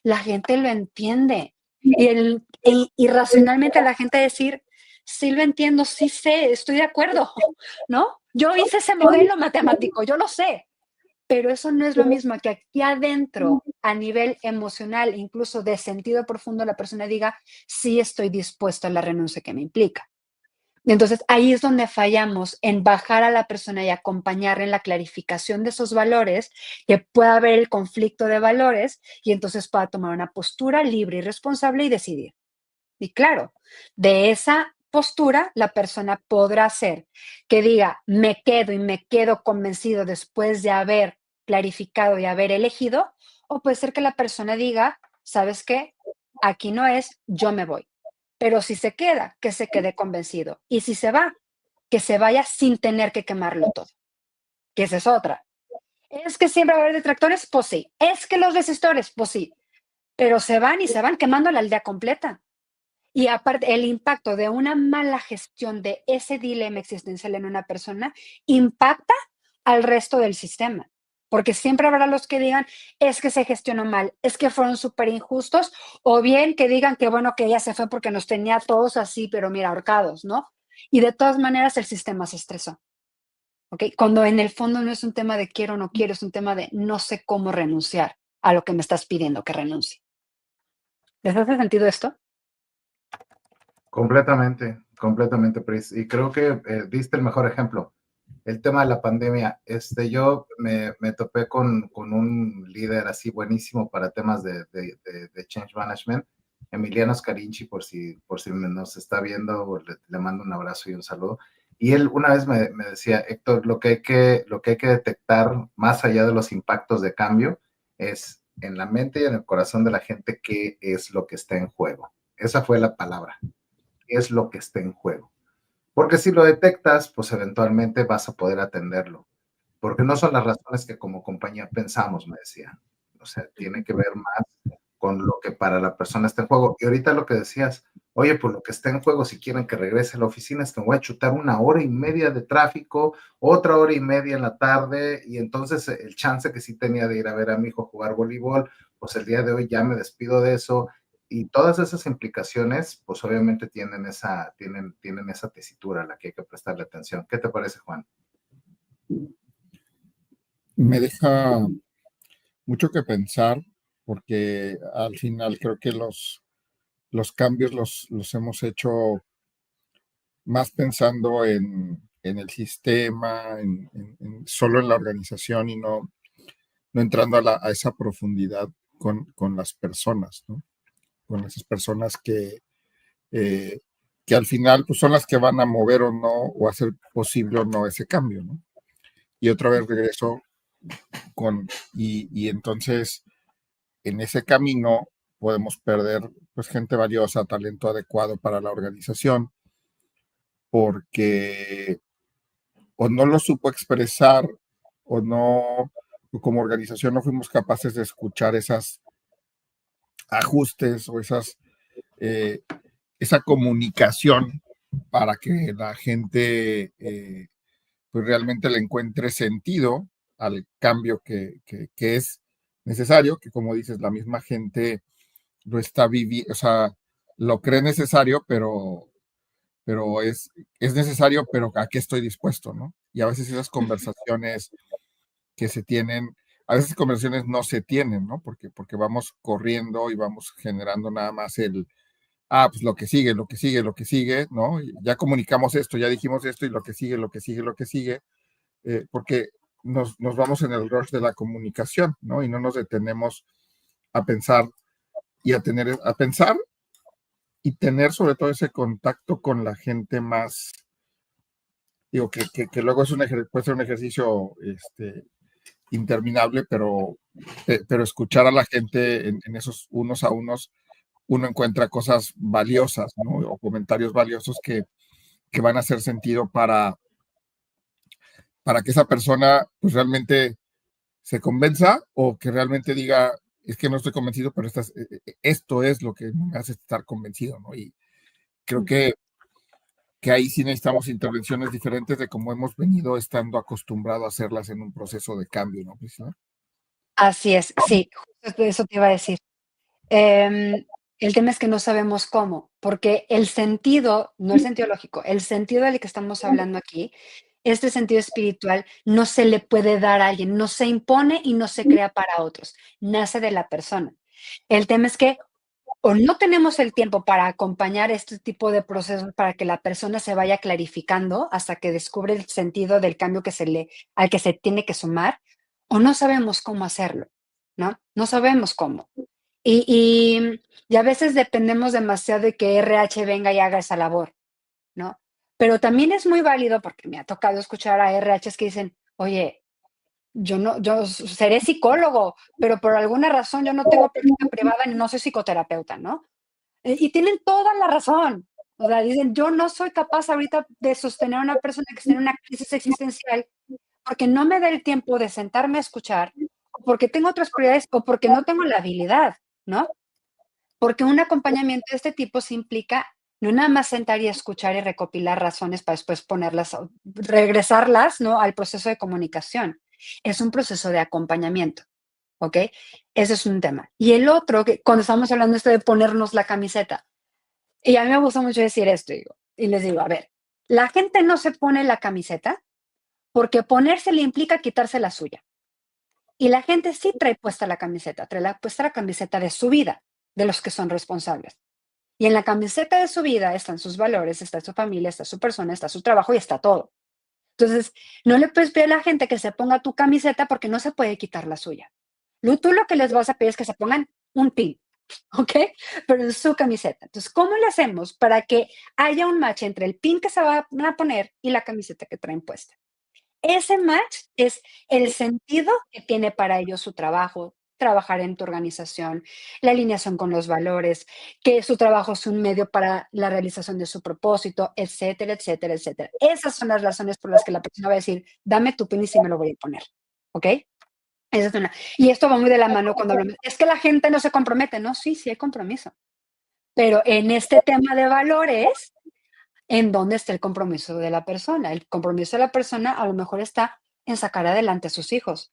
la gente lo entiende. Y racionalmente a la gente decir, sí lo entiendo, sí sé, estoy de acuerdo, ¿no? Yo hice ese modelo matemático, yo lo sé, pero eso no es lo mismo que aquí adentro, a nivel emocional, incluso de sentido profundo, la persona diga, sí estoy dispuesto a la renuncia que me implica. Entonces, ahí es donde fallamos en bajar a la persona y acompañarla en la clarificación de esos valores, que pueda haber el conflicto de valores y entonces pueda tomar una postura libre y responsable y decidir. Y claro, de esa postura la persona podrá hacer que diga, me quedo y me quedo convencido después de haber clarificado y haber elegido, o puede ser que la persona diga, ¿sabes qué? Aquí no es, yo me voy. Pero si se queda, que se quede convencido. Y si se va, que se vaya sin tener que quemarlo todo, que esa es otra. ¿Es que siempre va a haber detractores? Pues sí. ¿Es que los resistores? Pues sí. Pero se van y se van quemando la aldea completa. Y aparte, el impacto de una mala gestión de ese dilema existencial en una persona impacta al resto del sistema. Porque siempre habrá los que digan, es que se gestionó mal, es que fueron súper injustos, o bien que digan que bueno, que ella se fue porque nos tenía todos así, pero mira, ahorcados, ¿no? Y de todas maneras el sistema se estresó. ¿Ok? Cuando en el fondo no es un tema de quiero o no quiero, es un tema de no sé cómo renunciar a lo que me estás pidiendo que renuncie. ¿Les hace sentido esto? Completamente, completamente, Pris. Y creo que diste el mejor ejemplo. El tema de la pandemia. Yo me topé con un líder así buenísimo para temas de change management, Emiliano Scarinci, por si nos está viendo, le mando un abrazo y un saludo. Y él una vez me decía, Héctor, lo que hay que detectar más allá de los impactos de cambio es en la mente y en el corazón de la gente qué es lo que está en juego. Esa fue la palabra, qué es lo que está en juego. Porque si lo detectas, pues eventualmente vas a poder atenderlo. Porque no son las razones que como compañía pensamos, me decía. O sea, tiene que ver más con lo que para la persona está en juego. Y ahorita lo que decías, oye, pues lo que está en juego, si quieren que regrese a la oficina, es que me voy a chutar 1 hora y media de tráfico, otra hora y media en la tarde, y entonces el chance que sí tenía de ir a ver a mi hijo jugar voleibol, pues el día de hoy ya me despido de eso. Y todas esas implicaciones, pues obviamente tienen esa tesitura a la que hay que prestarle atención. ¿Qué te parece, Juan? Me deja mucho que pensar porque al final creo que los cambios los hemos hecho más pensando en el sistema, solo en la organización y no entrando a esa profundidad con las personas, ¿no? Con esas personas eh, que al final pues, son las que van a mover o no, o hacer posible o no ese cambio, ¿no? Y otra vez regreso y entonces en ese camino podemos perder pues gente valiosa, talento adecuado para la organización, porque o no lo supo expresar o no, como organización no fuimos capaces de escuchar esas ajustes o eh, esa comunicación para que la gente pues realmente le encuentre sentido al cambio que es necesario, que como dices, la misma gente lo está viviendo, o sea, lo cree necesario, pero es necesario, pero ¿a qué estoy dispuesto, no? Y a veces esas conversaciones que se tienen, a veces conversaciones no se tienen, ¿no? Porque vamos corriendo y vamos generando nada más pues lo que sigue, lo que sigue, lo que sigue, ¿no? Y ya comunicamos esto, ya dijimos esto y lo que sigue, lo que sigue, lo que sigue, porque nos vamos en el rush de la comunicación, ¿no? Y no nos detenemos a pensar y a pensar y tener sobre todo ese contacto con la gente más, digo, que luego puede ser un ejercicio interminable, pero escuchar a la gente en esos unos a unos, uno encuentra cosas valiosas, ¿no? O comentarios valiosos que van a hacer sentido para que esa persona pues realmente se convenza o que realmente diga, es que no estoy convencido, pero esto es lo que me hace estar convencido, ¿no? Y creo que ahí sí necesitamos intervenciones diferentes de cómo hemos venido estando acostumbrados a hacerlas en un proceso de cambio, ¿no, Priscila? Así es, sí, justo eso te iba a decir. El tema es que no sabemos cómo, porque el sentido, no el sentido lógico, el sentido del que estamos hablando aquí este sentido espiritual no se le puede dar a alguien, no se impone y no se crea para otros, nace de la persona. El tema es que o no tenemos el tiempo para acompañar este tipo de procesos para que la persona se vaya clarificando hasta que descubre el sentido del cambio al que se tiene que sumar, o no sabemos cómo hacerlo, ¿no? No sabemos cómo. Y a veces dependemos demasiado de que RH venga y haga esa labor, ¿no? Pero también es muy válido, porque me ha tocado escuchar a RHs que dicen: "Oye, yo seré psicólogo, pero por alguna razón yo no tengo práctica privada ni no soy psicoterapeuta", ¿no? Y tienen toda la razón. O sea, dicen: "Yo no soy capaz ahorita de sostener a una persona que está en una crisis existencial, porque no me da el tiempo de sentarme a escuchar, o porque tengo otras prioridades, o porque no tengo la habilidad", ¿no? Porque un acompañamiento de este tipo se implica no nada más sentar y escuchar y recopilar razones para después ponerlas o regresarlas, ¿no?, al proceso de comunicación. Es un proceso de acompañamiento, ¿ok? Ese es un tema. Y el otro, que cuando estamos hablando esto de ponernos la camiseta, y a mí me gusta mucho decir esto, y les digo, a ver, la gente no se pone la camiseta porque ponérsela implica quitarse la suya. Y la gente sí trae puesta la camiseta, puesta la camiseta de su vida, de los que son responsables. Y en la camiseta de su vida están sus valores, está su familia, está su persona, está su trabajo y está todo. Entonces, no le puedes pedir a la gente que se ponga tu camiseta porque no se puede quitar la suya. Tú lo que les vas a pedir es que se pongan un pin, ¿ok? Pero es su camiseta. Entonces, ¿cómo le hacemos para que haya un match entre el pin que se van a poner y la camiseta que traen puesta? Ese match es el sentido que tiene para ellos su trabajo, trabajar en tu organización, la alineación con los valores, que su trabajo es un medio para la realización de su propósito, etcétera, etcétera, etcétera. Esas son las razones por las que la persona va a decir: "Dame tu pin y sí me lo voy a poner", ¿ok? Esa es una. Y esto va muy de la mano cuando hablamos, es que la gente no se compromete, ¿no? Sí, sí hay compromiso, pero en este tema de valores, ¿en dónde está el compromiso de la persona? El compromiso de la persona a lo mejor está en sacar adelante a sus hijos.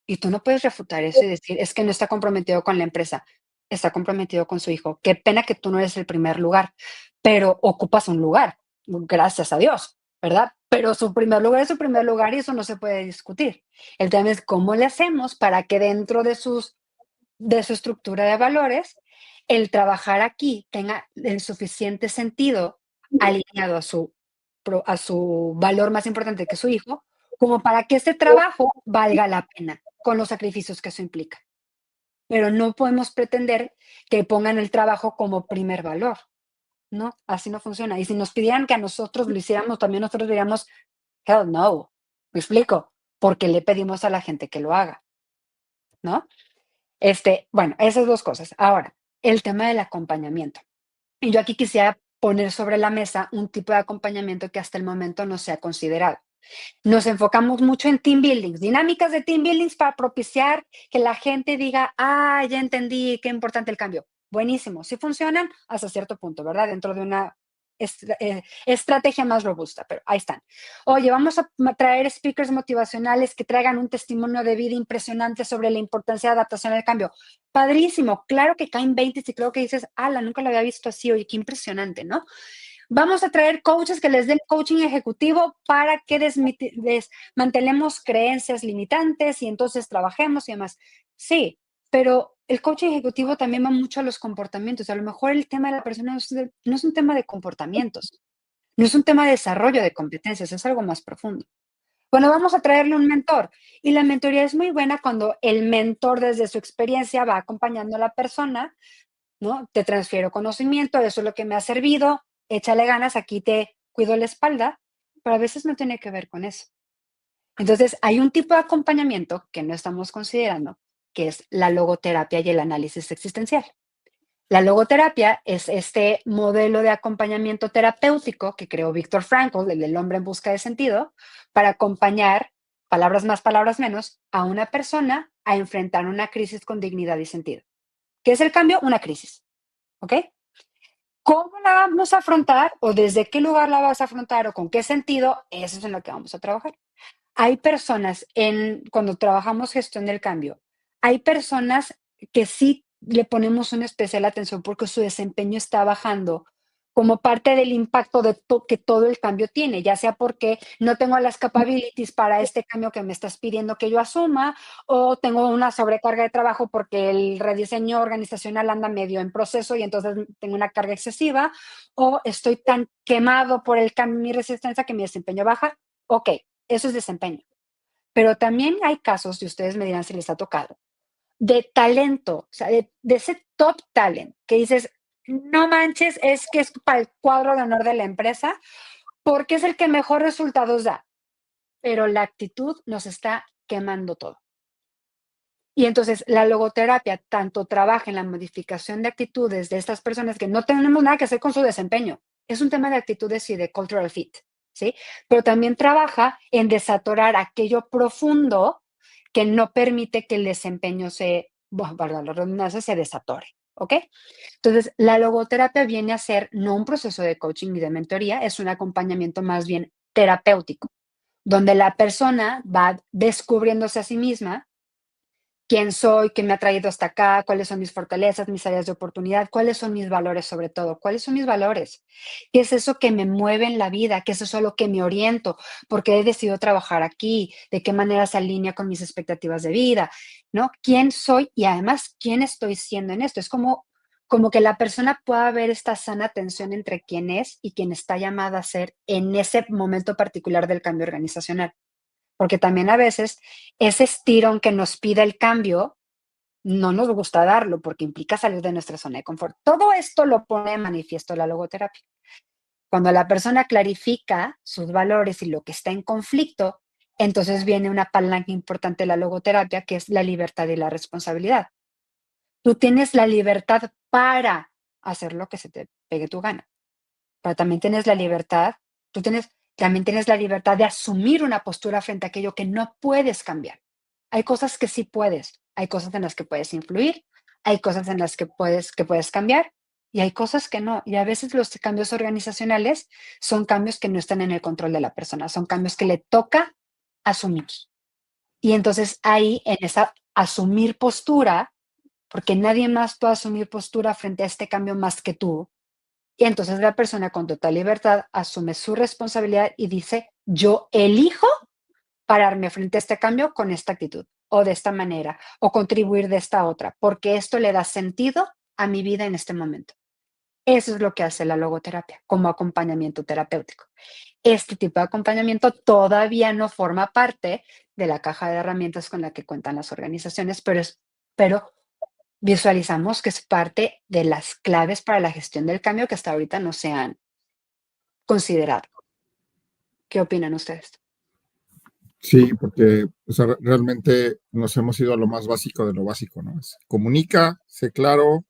Y tú no puedes refutar eso y decir, es que no está comprometido con la empresa, está comprometido con su hijo. Qué pena que tú no eres el primer lugar, pero ocupas un lugar, gracias a Dios, ¿verdad? Pero su primer lugar es su primer lugar y eso no se puede discutir. El tema es cómo le hacemos para que dentro de su estructura de valores, el trabajar aquí tenga el suficiente sentido alineado a su valor más importante, que es su hijo, como para que este trabajo valga la pena con los sacrificios que eso implica. Pero no podemos pretender que pongan el trabajo como primer valor, ¿no? Así no funciona. Y si nos pidieran que a nosotros lo hiciéramos, también nosotros diríamos, hell no. ¿Me explico? Porque le pedimos a la gente que lo haga, ¿no? Bueno, esas dos cosas. Ahora, el tema del acompañamiento. Y yo aquí quisiera poner sobre la mesa un tipo de acompañamiento que hasta el momento no se ha considerado. Nos enfocamos mucho en team buildings, dinámicas de team buildings para propiciar que la gente diga, ah, ya entendí, qué importante el cambio. Buenísimo, sí funcionan hasta cierto punto, ¿verdad? Dentro de una estrategia más robusta, pero ahí están. Oye, vamos a traer speakers motivacionales que traigan un testimonio de vida impresionante sobre la importancia de adaptación al cambio. Padrísimo, claro que caen 20 y creo que dices, ala, nunca lo había visto así, oye, qué impresionante, ¿no? Vamos a traer coaches que les den coaching ejecutivo para que desmantelemos creencias limitantes y entonces trabajemos y demás. Sí, pero el coaching ejecutivo también va mucho a los comportamientos. A lo mejor el tema de la persona no es un tema de comportamientos, no es un tema de desarrollo de competencias, es algo más profundo. Bueno, vamos a traerle un mentor. Y la mentoría es muy buena cuando el mentor desde su experiencia va acompañando a la persona, ¿no? Te transfiero conocimiento, eso es lo que me ha servido, échale ganas, aquí te cuido la espalda, pero a veces no tiene que ver con eso. Entonces, hay un tipo de acompañamiento que no estamos considerando, que es la logoterapia y el análisis existencial. La logoterapia es este modelo de acompañamiento terapéutico que creó Viktor Frankl, el del hombre en busca de sentido, para acompañar, palabras más, palabras menos, a una persona a enfrentar una crisis con dignidad y sentido. ¿Qué es el cambio? Una crisis. ¿Ok? ¿Cómo la vamos a afrontar o desde qué lugar la vas a afrontar o con qué sentido? Eso es en lo que vamos a trabajar. Hay personas cuando trabajamos gestión del cambio, hay personas que sí le ponemos una especial atención porque su desempeño está bajando como parte del impacto de que todo el cambio tiene, ya sea porque no tengo las capabilities para este cambio que me estás pidiendo que yo asuma, o tengo una sobrecarga de trabajo porque el rediseño organizacional anda medio en proceso y entonces tengo una carga excesiva, o estoy tan quemado por el cambio, mi resistencia, que mi desempeño baja. Ok, eso es desempeño. Pero también hay casos, y ustedes me dirán si les ha tocado, de talento, o sea, de ese top talent, que dices, no manches, es que es para el cuadro de honor de la empresa, porque es el que mejor resultados da, pero la actitud nos está quemando todo. Y entonces la logoterapia tanto trabaja en la modificación de actitudes de estas personas que no tenemos nada que hacer con su desempeño. Es un tema de actitudes y de cultural fit, ¿sí? Pero también trabaja en desatorar aquello profundo que no permite que el desempeño valga la redundancia, se desatore, ¿ok? Entonces, la logoterapia viene a ser no un proceso de coaching ni de mentoría, es un acompañamiento más bien terapéutico, donde la persona va descubriéndose a sí misma, quién soy, qué me ha traído hasta acá, cuáles son mis fortalezas, mis áreas de oportunidad, cuáles son mis valores sobre todo, cuáles son mis valores, qué es eso que me mueve en la vida, qué es eso a lo que me oriento, por qué he decidido trabajar aquí, de qué manera se alinea con mis expectativas de vida, ¿no? ¿Quién soy y además quién estoy siendo en esto? Es como que la persona pueda ver esta sana tensión entre quién es y quién está llamada a ser en ese momento particular del cambio organizacional. Porque también a veces ese estirón que nos pide el cambio, no nos gusta darlo porque implica salir de nuestra zona de confort. Todo esto lo pone de manifiesto la logoterapia. Cuando la persona clarifica sus valores y lo que está en conflicto, entonces viene una palanca importante de la logoterapia, que es la libertad y la responsabilidad. Tú tienes la libertad para hacer lo que se te pegue tu gana, pero también tienes la libertad, también tienes la libertad de asumir una postura frente a aquello que no puedes cambiar. Hay cosas que sí puedes, hay cosas en las que puedes influir, hay cosas en las que puedes cambiar y hay cosas que no. Y a veces los cambios organizacionales son cambios que no están en el control de la persona, son cambios que le toca asumir. Y entonces ahí, en esa asumir postura, porque nadie más puede asumir postura frente a este cambio más que tú, y entonces la persona con total libertad asume su responsabilidad y dice, yo elijo pararme frente a este cambio con esta actitud o de esta manera o contribuir de esta otra, porque esto le da sentido a mi vida en este momento. Eso es lo que hace la logoterapia como acompañamiento terapéutico. Este tipo de acompañamiento todavía no forma parte de la caja de herramientas con la que cuentan las organizaciones, pero visualizamos que es parte de las claves para la gestión del cambio que hasta ahorita no se han considerado. ¿Qué opinan ustedes? Sí, porque o sea, realmente nos hemos ido a lo más básico de lo básico, ¿no? Comunica, sé claro,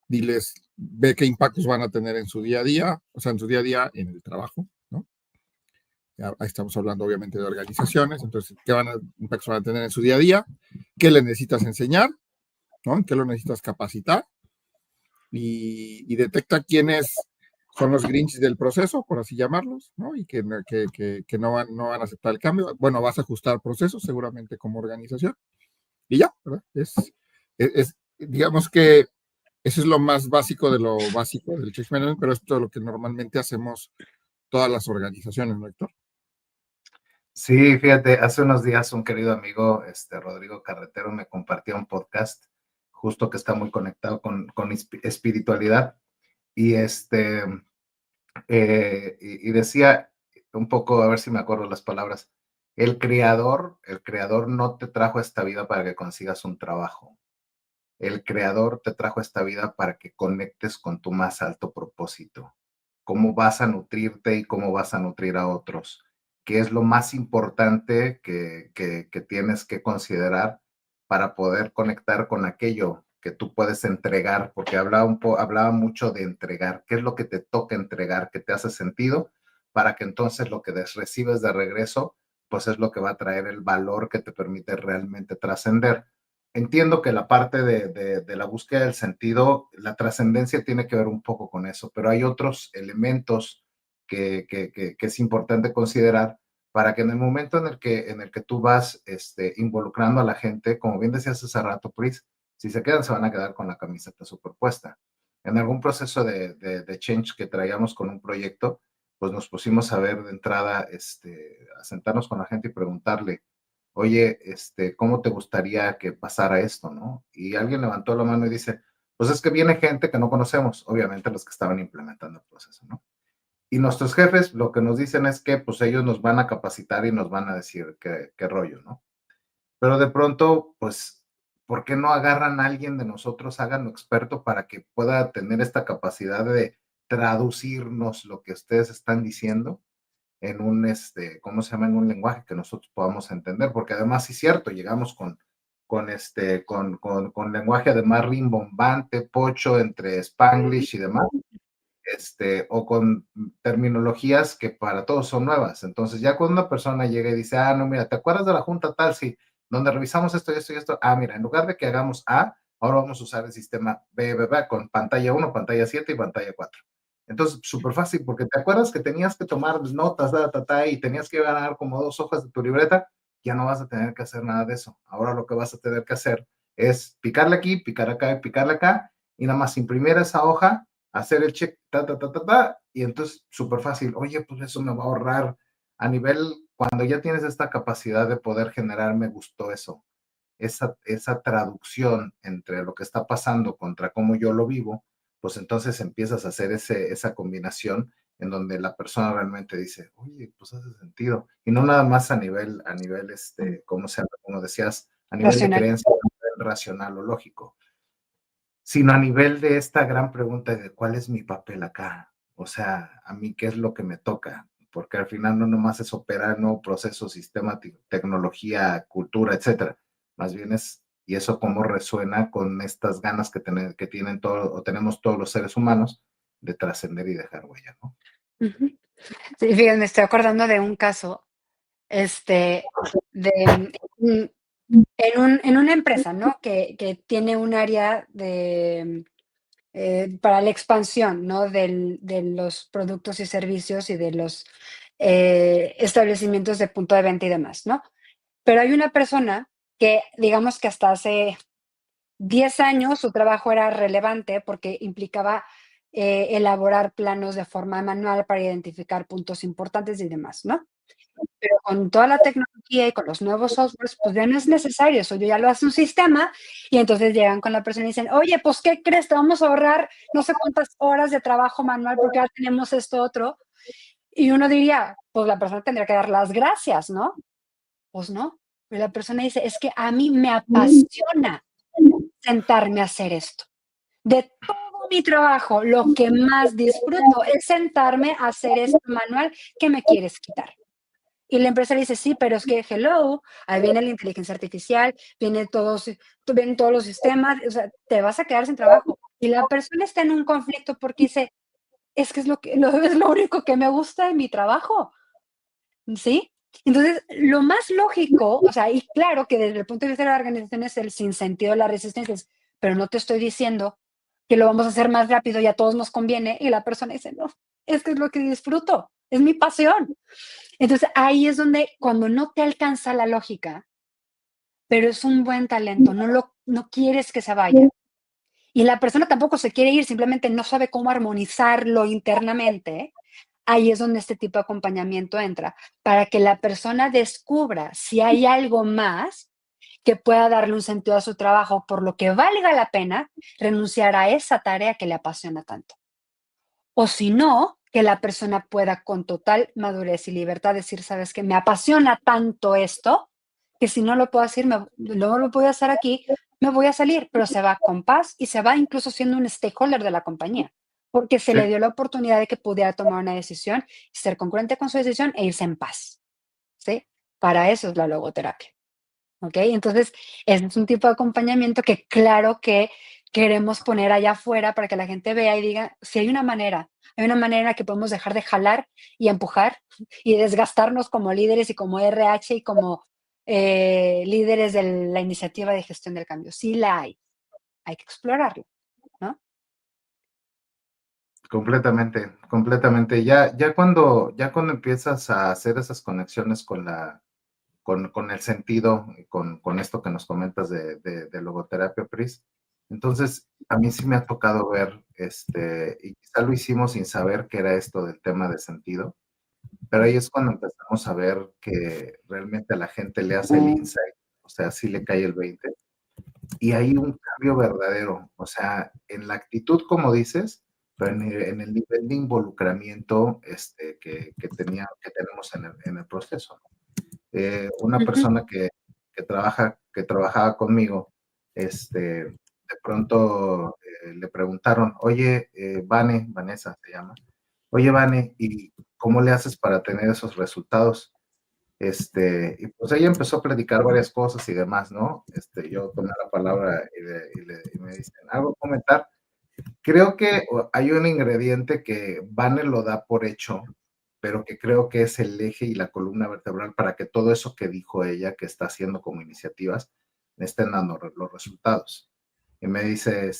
diles, ve qué impactos van a tener en su día a día, o sea, en su día a día en el trabajo, ¿no? Ya estamos hablando obviamente de organizaciones, entonces, ¿qué impactos van a tener en su día a día? ¿Qué le necesitas enseñar? ¿No? ¿En qué lo necesitas capacitar? Y detecta quiénes son los Grinch del proceso, por así llamarlos, ¿no? Y que no van a aceptar el cambio. Bueno, vas a ajustar procesos seguramente como organización. Y ya, ¿verdad? Digamos que eso es lo más básico de lo básico del change management, pero esto es lo que normalmente hacemos todas las organizaciones, ¿no, Héctor? Sí, fíjate, hace unos días un querido amigo, Rodrigo Carretero, me compartía un podcast justo que está muy conectado con espiritualidad y y decía un poco, a ver si me acuerdo las palabras, el creador no te trajo a esta vida para que consigas un trabajo. El creador te trajo a esta vida para que conectes con tu más alto propósito. Cómo vas a nutrirte y cómo vas a nutrir a otros. ¿Qué es lo más importante que tienes que considerar para poder conectar con aquello que tú puedes entregar? Porque hablaba mucho de entregar. ¿Qué es lo que te toca entregar, que te hace sentido? Para que entonces lo que recibes de regreso, pues es lo que va a traer el valor que te permite realmente trascender. Entiendo que la parte de la búsqueda del sentido, la trascendencia tiene que ver un poco con eso, pero hay otros elementos que es importante considerar para que en el momento en el que tú vas involucrando a la gente, como bien decías hace rato, Pris, si se quedan, se van a quedar con la camiseta superpuesta. en algún proceso de change que traíamos con un proyecto, pues nos pusimos a ver de entrada, a sentarnos con la gente y preguntarle, oye, ¿cómo te gustaría que pasara esto, no? Y alguien levantó la mano y dice, pues es que viene gente que no conocemos, obviamente los que estaban implementando el proceso, ¿no? Y nuestros jefes lo que nos dicen es que pues ellos nos van a capacitar y nos van a decir qué rollo, ¿no? Pero de pronto, pues, ¿por qué no agarran a alguien de nosotros, háganlo experto para que pueda tener esta capacidad de traducirnos lo que ustedes están diciendo en un, ¿cómo se llama? En un lenguaje que nosotros podamos entender? Porque además, sí es cierto, llegamos con lenguaje además rimbombante, pocho entre Spanglish y demás, o con terminologías que para todos son nuevas. Entonces, ya cuando una persona llega y dice, ah, no, mira, ¿te acuerdas de la junta tal? Sí, donde revisamos esto y esto y esto. Ah, mira, en lugar de que hagamos A, ahora vamos a usar el sistema B, con pantalla 1, pantalla 7 y pantalla 4. Entonces, súper fácil, porque te acuerdas que tenías que tomar notas, y tenías que ganar como 2 hojas de tu libreta, ya no vas a tener que hacer nada de eso. Ahora lo que vas a tener que hacer es picarle aquí, picar acá y picarle acá, y nada más imprimir esa hoja, hacer el check, y entonces súper fácil. Oye, pues eso me va a ahorrar a nivel, cuando ya tienes esta capacidad de poder generar, me gustó eso, esa traducción entre lo que está pasando contra cómo yo lo vivo, pues entonces empiezas a hacer esa combinación en donde la persona realmente dice, oye, pues hace sentido. Y no nada más a nivel, como decías, a nivel de Racional. creencia, a nivel racional o lógico, sino a nivel de esta gran pregunta de cuál es mi papel acá. O sea, a mí qué es lo que me toca, porque al final no nomás es operar nuevo proceso, sistema, tecnología, cultura, etcétera. Más bien es, y eso cómo resuena con estas ganas que tienen todos, o tenemos todos los seres humanos, de trascender y dejar huella, ¿no? Ujú. Sí, fíjate, me estoy acordando de un caso, de, en una empresa, ¿no? Que tiene un área para la expansión, ¿no? De los productos y servicios y de los establecimientos de punto de venta y demás, ¿no? Pero hay una persona que, digamos que hasta hace 10 años su trabajo era relevante porque implicaba elaborar planos de forma manual para identificar puntos importantes y demás, ¿no? Pero con toda la tecnología y con los nuevos softwares, pues ya no es necesario eso, ya lo hace un sistema y entonces llegan con la persona y dicen, oye, pues ¿qué crees? Te vamos a ahorrar no sé cuántas horas de trabajo manual porque ahora tenemos esto otro. Y uno diría, pues la persona tendría que dar las gracias, ¿no? Pues no. Pero la persona dice, es que a mí me apasiona sentarme a hacer esto. De todo mi trabajo, lo que más disfruto es sentarme a hacer esto manual que me quieres quitar. Y la empresa dice, sí, pero es que, hello, ahí viene la inteligencia artificial, vienen todos los sistemas, o sea, te vas a quedar sin trabajo. Y la persona está en un conflicto porque dice, es que es lo único que me gusta de mi trabajo, ¿sí? Entonces, lo más lógico, o sea, y claro que desde el punto de vista de la organización es el sinsentido de las resistencias, pero no te estoy diciendo que lo vamos a hacer más rápido y a todos nos conviene, y la persona dice, no, es que es lo que disfruto, es mi pasión. Entonces, ahí es donde cuando no te alcanza la lógica, pero es un buen talento, no quieres que se vaya. Y la persona tampoco se quiere ir, simplemente no sabe cómo armonizarlo internamente. Ahí es donde este tipo de acompañamiento entra, para que la persona descubra si hay algo más que pueda darle un sentido a su trabajo, por lo que valga la pena renunciar a esa tarea que le apasiona tanto. O si no, que la persona pueda con total madurez y libertad decir, sabes que me apasiona tanto esto, que si no lo puedo hacer, no lo puedo hacer aquí, me voy a salir, pero se va con paz y se va incluso siendo un stakeholder de la compañía, porque se Sí, le dio la oportunidad de que pudiera tomar una decisión, ser congruente con su decisión e irse en paz, ¿sí? Para eso es la logoterapia. ¿Ok? Entonces, ese es un tipo de acompañamiento que claro que queremos poner allá afuera para que la gente vea y diga, si hay una manera en la que podemos dejar de jalar y empujar y desgastarnos como líderes y como RH y como líderes de la iniciativa de gestión del cambio. Sí la hay que explorarlo, ¿no? completamente, completamente. Ya cuando empiezas a hacer esas conexiones con el sentido, con esto que nos comentas de logoterapia, Pris, Entonces, a mí sí me ha tocado ver, y quizá lo hicimos sin saber qué era esto del tema de sentido, pero ahí es cuando empezamos a ver que realmente a la gente le hace el insight, o sea, sí le cae el 20, y hay un cambio verdadero, o sea, en la actitud, como dices, pero en el nivel de involucramiento que tenemos en el proceso. Una persona que trabajaba conmigo, de pronto le preguntaron, oye, Vanessa se llama, oye, Vane, ¿y cómo le haces para tener esos resultados? Y pues ella empezó a platicar varias cosas y demás, ¿no? Yo tomé la palabra y me dicen, ¿algo que comentar? Creo que hay un ingrediente que Vane lo da por hecho, pero que creo que es el eje y la columna vertebral para que todo eso que dijo ella, que está haciendo como iniciativas, le estén dando los resultados. Y me dice,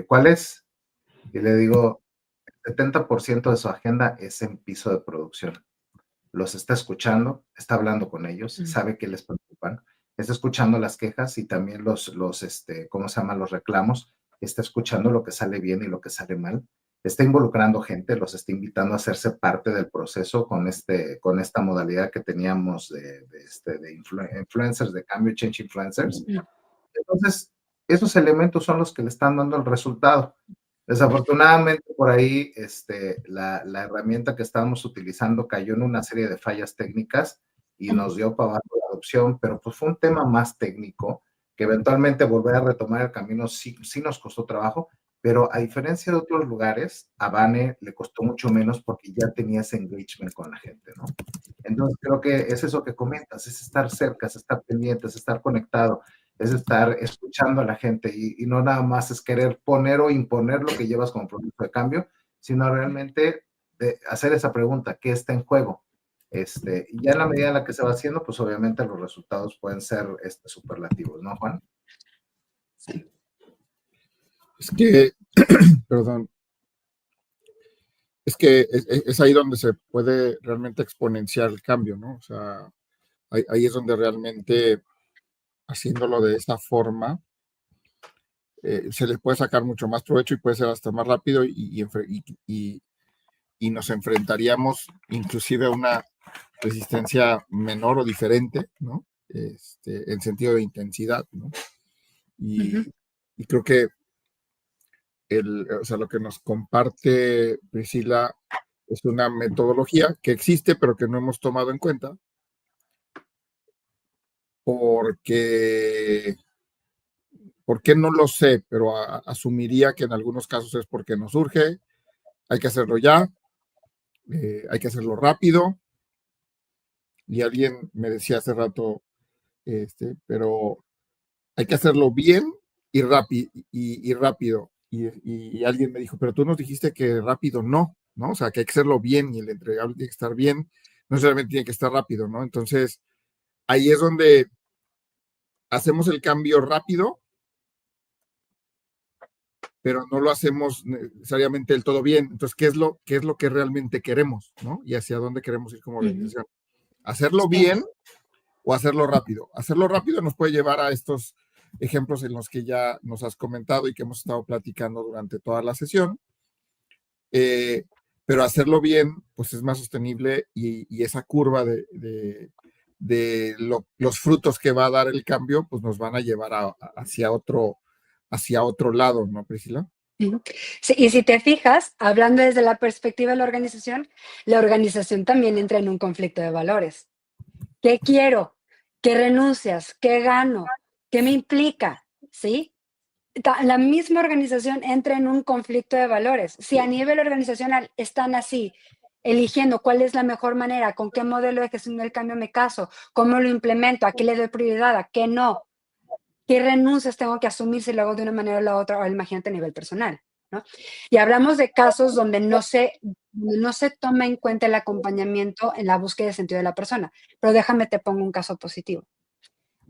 ¿cuál es? Y le digo, el 70% de su agenda es en piso de producción. Los está escuchando, está hablando con ellos, sabe que les preocupan, está escuchando las quejas y también ¿cómo se llama? Los reclamos, está escuchando lo que sale bien y lo que sale mal, está involucrando gente, los está invitando a hacerse parte del proceso con esta modalidad que teníamos de influencers, de cambio, change influencers. Entonces, esos elementos son los que le están dando el resultado. Desafortunadamente, por ahí, la herramienta que estábamos utilizando cayó en una serie de fallas técnicas y nos dio para abajo la adopción, pero pues fue un tema más técnico que eventualmente volver a retomar el camino sí nos costó trabajo, pero a diferencia de otros lugares, a Vane le costó mucho menos porque ya tenía ese engagement con la gente, ¿no? Entonces, creo que es eso que comentas, es estar cerca, es estar pendiente, es estar conectado, es estar escuchando a la gente y no nada más es querer poner o imponer lo que llevas como producto de cambio, sino realmente hacer esa pregunta, ¿qué está en juego? Y ya en la medida en la que se va haciendo, pues obviamente los resultados pueden ser superlativos, ¿no, Juan? Sí. Es que, perdón, es que es ahí donde se puede realmente exponenciar el cambio, ¿no? O sea, ahí es donde realmente haciéndolo de esta forma, se le puede sacar mucho más provecho y puede ser hasta más rápido y nos enfrentaríamos inclusive a una resistencia menor o diferente, ¿no? En sentido de intensidad, ¿no? Y creo que o sea, lo que nos comparte Priscila es una metodología que existe pero que no hemos tomado en cuenta porque ¿por qué no lo sé? Pero asumiría que en algunos casos es porque nos urge, hay que hacerlo ya, hay que hacerlo rápido. Y alguien me decía hace rato, pero hay que hacerlo bien y rápido. Y alguien me dijo, pero tú nos dijiste que rápido no, ¿no? O sea, que hay que hacerlo bien y el entregable tiene que estar bien, no necesariamente tiene que estar rápido, ¿no? Entonces, ahí es donde hacemos el cambio rápido, pero no lo hacemos necesariamente del todo bien. Entonces, ¿qué es lo que realmente queremos, ¿no? Y hacia dónde queremos ir como organización. Hacerlo bien o hacerlo rápido. Hacerlo rápido nos puede llevar a estos ejemplos en los que ya nos has comentado y que hemos estado platicando durante toda la sesión. Pero hacerlo bien, pues es más sostenible y esa curva de los frutos que va a dar el cambio, pues nos van a llevar hacia otro lado, ¿no, Priscila? Sí, y si te fijas, hablando desde la perspectiva de la organización también entra en un conflicto de valores. ¿Qué quiero? ¿Qué renuncias? ¿Qué gano? ¿Qué me implica? ¿Sí? La misma organización entra en un conflicto de valores. Si a nivel organizacional están así, eligiendo cuál es la mejor manera, con qué modelo de gestión del cambio me caso, cómo lo implemento, a qué le doy prioridad, a qué no, qué renuncias tengo que asumir si lo hago de una manera o la otra, o imagínate a nivel personal, ¿no? Y hablamos de casos donde no se toma en cuenta el acompañamiento en la búsqueda de sentido de la persona. Pero déjame te pongo un caso positivo.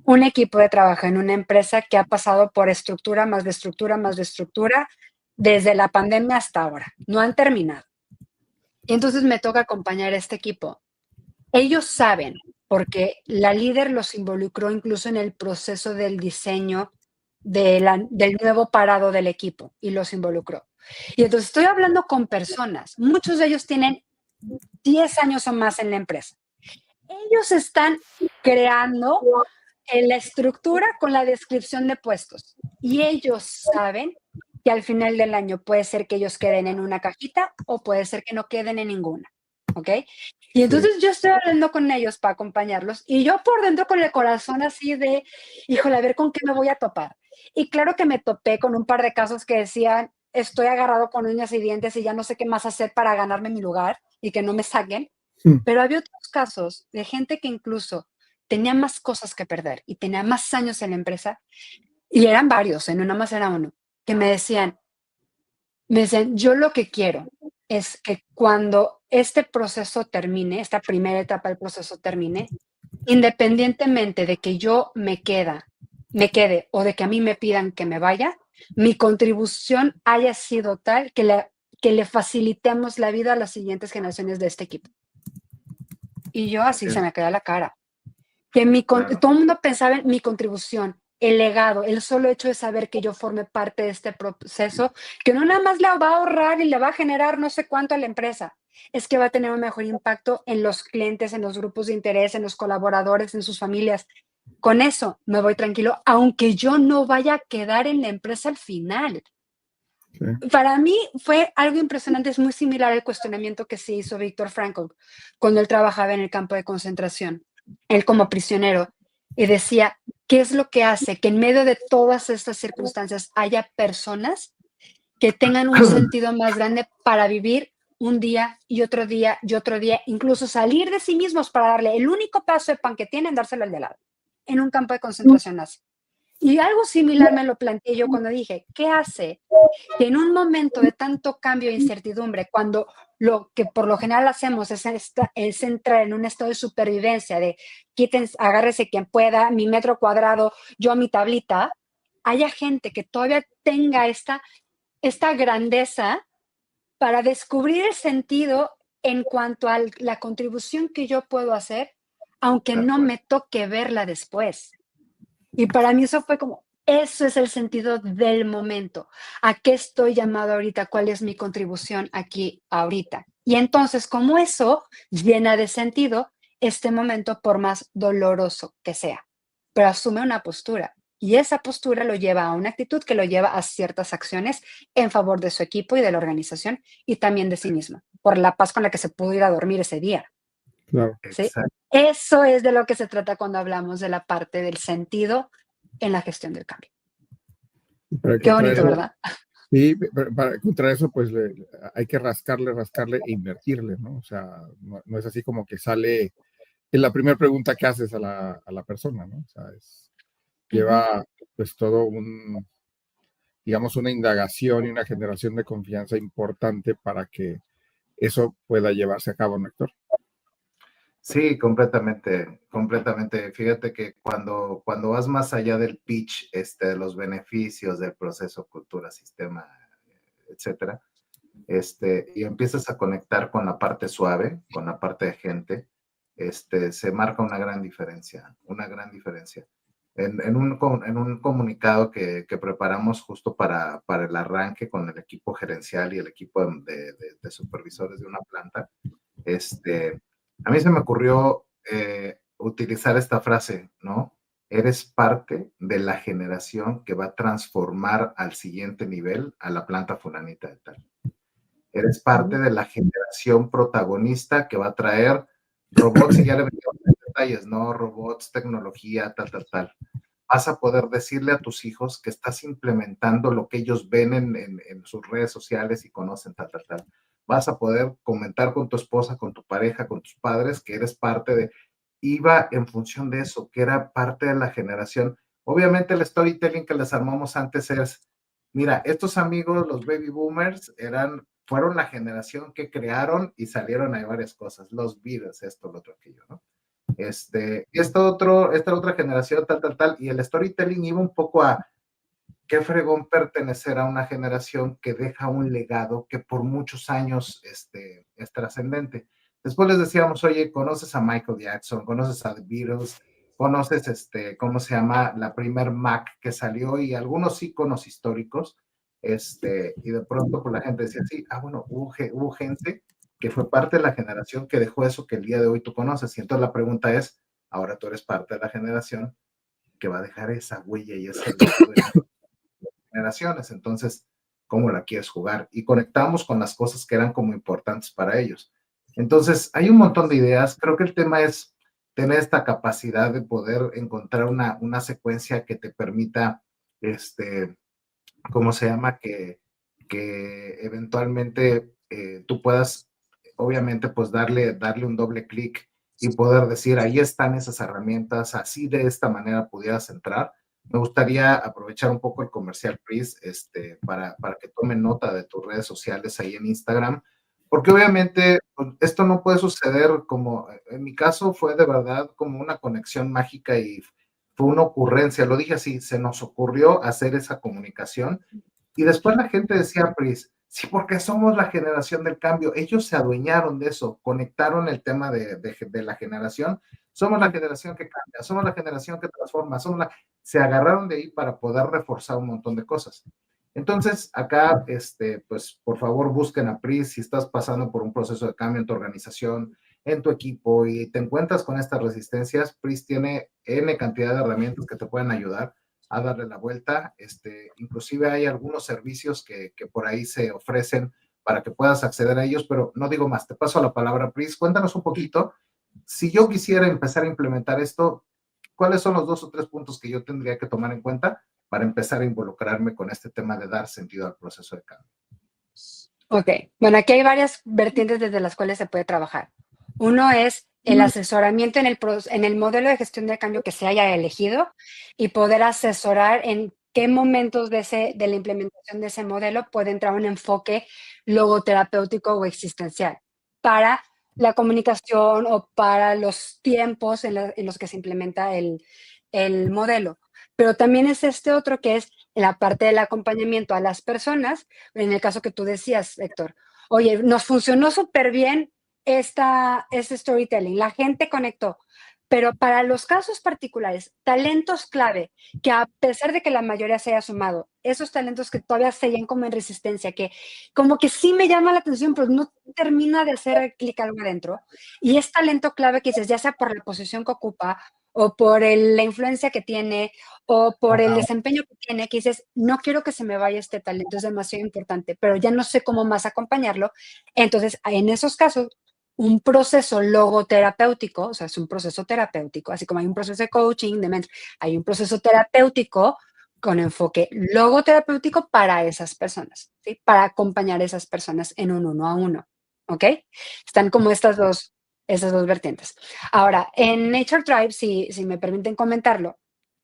Un equipo de trabajo en una empresa que ha pasado por estructura más de estructura más de estructura desde la pandemia hasta ahora. No han terminado. Y entonces me toca acompañar a este equipo. Ellos saben, porque la líder los involucró incluso en el proceso del diseño del nuevo parado del equipo y los involucró. Y entonces estoy hablando con personas, muchos de ellos tienen 10 años o más en la empresa. Ellos están creando la estructura con la descripción de puestos y ellos saben que al final del año puede ser que ellos queden en una cajita o puede ser que no queden en ninguna, ¿ok? Y entonces yo estoy hablando con ellos para acompañarlos y yo por dentro con el corazón así de, híjole, a ver con qué me voy a topar. Y claro que me topé con un par de casos que decían, estoy agarrado con uñas y dientes y ya no sé qué más hacer para ganarme mi lugar y que no me saquen. Pero había otros casos de gente que incluso tenía más cosas que perder y tenía más años en la empresa, y eran varios, no nada más era uno, que me decían, yo lo que quiero es que cuando este proceso termine, esta primera etapa del proceso termine, independientemente de que yo me quede o de que a mí me pidan que me vaya, mi contribución haya sido tal que le facilitemos la vida a las siguientes generaciones de este equipo. Y yo así se me caía la cara. Que Claro. todo el mundo pensaba en mi contribución, el legado, el solo hecho de saber que yo formé parte de este proceso, que no nada más le va a ahorrar y le va a generar no sé cuánto a la empresa, es que va a tener un mejor impacto en los clientes, en los grupos de interés, en los colaboradores, en sus familias. Con eso me voy tranquilo, aunque yo no vaya a quedar en la empresa al final. Sí. Para mí fue algo impresionante, es muy similar al cuestionamiento que se hizo Víctor Frankl cuando él trabajaba en el campo de concentración, él como prisionero, y decía, ¿qué es lo que hace que en medio de todas estas circunstancias haya personas que tengan un sentido más grande para vivir un día y otro día y otro día, incluso salir de sí mismos para darle el único pedazo de pan que tienen, dárselo al de lado, en un campo de concentración nazi? Y algo similar me lo planteé yo cuando dije, ¿qué hace que en un momento de tanto cambio e incertidumbre, cuando lo que por lo general hacemos es entrar en un estado de supervivencia, de agárrese quien pueda, mi metro cuadrado, yo mi tablita, haya gente que todavía tenga esta grandeza para descubrir el sentido en cuanto a la contribución que yo puedo hacer, aunque De no acuerdo. me toque verla después? Y para mí eso fue como, eso es el sentido del momento. ¿A qué estoy llamado ahorita? ¿Cuál es mi contribución aquí ahorita? Y entonces, como eso llena de sentido este momento, por más doloroso que sea, pero asume una postura. Y esa postura lo lleva a una actitud que lo lleva a ciertas acciones en favor de su equipo y de la organización y también de sí mismo, por la paz con la que se pudo ir a dormir ese día. Claro. ¿Sí? Exacto. Eso es de lo que se trata cuando hablamos de la parte del sentido en la gestión del cambio. Y para Qué encontrar bonito, eso, ¿verdad? sí, para encontrar eso, pues hay que rascarle e invertirle, ¿no? O sea, no es así como que sale en la primera pregunta que haces a la persona, ¿no? O sea, lleva pues todo digamos, una indagación y una generación de confianza importante para que eso pueda llevarse a cabo, ¿no, Héctor? Sí, completamente, completamente. Fíjate que cuando vas más allá del pitch, de los beneficios del proceso, cultura, sistema, etcétera, y empiezas a conectar con la parte suave, con la parte de gente, se marca una gran diferencia, una gran diferencia. En un comunicado que preparamos justo para el arranque con el equipo gerencial y el equipo de supervisores de una planta, a mí se me ocurrió utilizar esta frase, ¿no? Eres parte de la generación que va a transformar al siguiente nivel a la planta fulanita de tal. Eres parte de la generación protagonista que va a traer robots, y ya le metemos en detalles, ¿no? Robots, tecnología, tal. Vas a poder decirle a tus hijos que estás implementando lo que ellos ven en sus redes sociales y conocen, tal. Vas a poder comentar con tu esposa, con tu pareja, con tus padres, que eres parte iba en función de eso, que era parte de la generación. Obviamente el storytelling que les armamos antes es, mira, estos amigos, los baby boomers, fueron la generación que crearon y salieron a varias cosas, los Beatles, esto, lo otro, aquello, ¿no? Esta otra generación, tal, y el storytelling iba un poco a qué fregón pertenecer a una generación que deja un legado que por muchos años es trascendente. Después les decíamos, oye, ¿conoces a Michael Jackson? ¿Conoces a The Beatles? conoces, ¿cómo se llama? La primer Mac que salió y algunos iconos históricos, y de pronto pues la gente decía, sí, bueno, hubo gente que fue parte de la generación que dejó eso que el día de hoy tú conoces. Y entonces la pregunta es, ahora tú eres parte de la generación que va a dejar esa huella y ese legado en generaciones. Entonces, ¿cómo la quieres jugar? Y conectamos con las cosas que eran como importantes para ellos. Entonces, hay un montón de ideas. Creo que el tema es tener esta capacidad de poder encontrar una secuencia que te permita, ¿cómo se llama? Que eventualmente tú puedas, obviamente, pues darle un doble clic y poder decir, ahí están esas herramientas, así de esta manera pudieras entrar. Me gustaría aprovechar un poco el comercial, Chris, para que tomen nota de tus redes sociales ahí en Instagram, porque obviamente pues, esto no puede suceder como, en mi caso fue de verdad como una conexión mágica y fue una ocurrencia, lo dije así, se nos ocurrió hacer esa comunicación y después la gente decía, Pris, sí, porque somos la generación del cambio. Ellos se adueñaron de eso, conectaron el tema de la generación. Somos la generación que cambia, somos la generación que transforma, se agarraron de ahí para poder reforzar un montón de cosas. Entonces, acá, pues, por favor, busquen a Pris si estás pasando por un proceso de cambio en tu organización, en tu equipo y te encuentras con estas resistencias. Pris tiene N cantidad de herramientas que te pueden ayudar a darle la vuelta. Inclusive hay algunos servicios que por ahí se ofrecen para que puedas acceder a ellos, pero no digo más, te paso la palabra, Pris. Cuéntanos un poquito, si yo quisiera empezar a implementar esto, ¿cuáles son los 2 o 3 puntos que yo tendría que tomar en cuenta para empezar a involucrarme con este tema de dar sentido al proceso de cambio? Ok, bueno, aquí hay varias vertientes desde las cuales se puede trabajar. Uno es el asesoramiento en el modelo de gestión de cambio que se haya elegido y poder asesorar en qué momentos de la implementación de ese modelo puede entrar un enfoque logoterapéutico o existencial para la comunicación o para los tiempos en los que se implementa el modelo. Pero también es este otro que es la parte del acompañamiento a las personas, en el caso que tú decías, Héctor. Oye, nos funcionó súper bien este storytelling, la gente conectó, pero para los casos particulares, talentos clave, que a pesar de que la mayoría se haya sumado, esos talentos que todavía seguían como en resistencia, que como que sí me llama la atención, pero no termina de hacer clic algo adentro, y es talento clave que dices, ya sea por la posición que ocupa, o por la influencia que tiene, o por el desempeño que tiene, que dices, no quiero que se me vaya este talento, es demasiado importante, pero ya no sé cómo más acompañarlo. Entonces, en esos casos, un proceso logoterapéutico, o sea, es un proceso terapéutico, así como hay un proceso de coaching, hay un proceso terapéutico con enfoque logoterapéutico para esas personas, ¿sí? Para acompañar a esas personas en un 1-a-1, ¿ok? Están como esas dos vertientes. Ahora, en Nature Tribe, si me permiten comentarlo,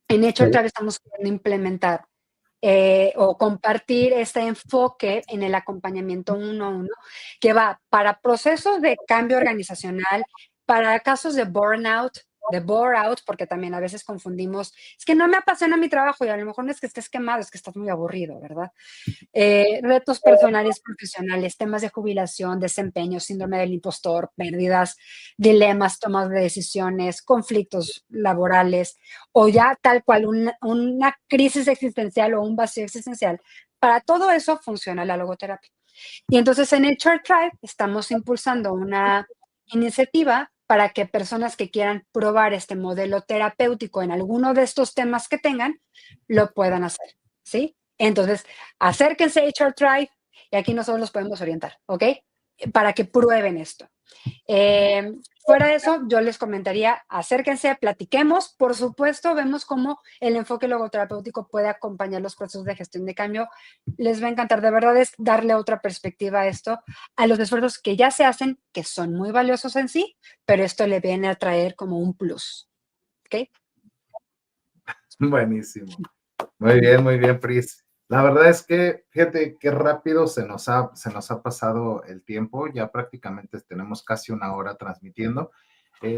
en Nature Tribe estamos queriendo implementar o compartir este enfoque en el acompañamiento 1-a-1, que va para procesos de cambio organizacional, para casos de burnout, de bore out, porque también a veces confundimos, es que no me apasiona mi trabajo y a lo mejor no es que estés quemado, es que estás muy aburrido, ¿verdad? Retos personales, profesionales, temas de jubilación, desempeño, síndrome del impostor, pérdidas, dilemas, tomas de decisiones, conflictos laborales o ya tal cual una crisis existencial o un vacío existencial. Para todo eso funciona la logoterapia. Y entonces en HR Tribe estamos impulsando una iniciativa para que personas que quieran probar este modelo terapéutico en alguno de estos temas que tengan, lo puedan hacer, ¿sí? Entonces, acérquense a HR Tribe y aquí nosotros los podemos orientar, ¿ok? Para que prueben esto. Fuera de eso, yo les comentaría, acérquense, platiquemos. Por supuesto, vemos cómo el enfoque logoterapéutico puede acompañar los procesos de gestión de cambio. Les va a encantar, de verdad, es darle otra perspectiva a esto, a los esfuerzos que ya se hacen, que son muy valiosos en sí, pero esto le viene a traer como un plus, ¿ok? Buenísimo. Muy bien, Pris. La verdad es que, fíjate qué rápido se nos ha pasado el tiempo. Ya prácticamente tenemos casi una hora transmitiendo.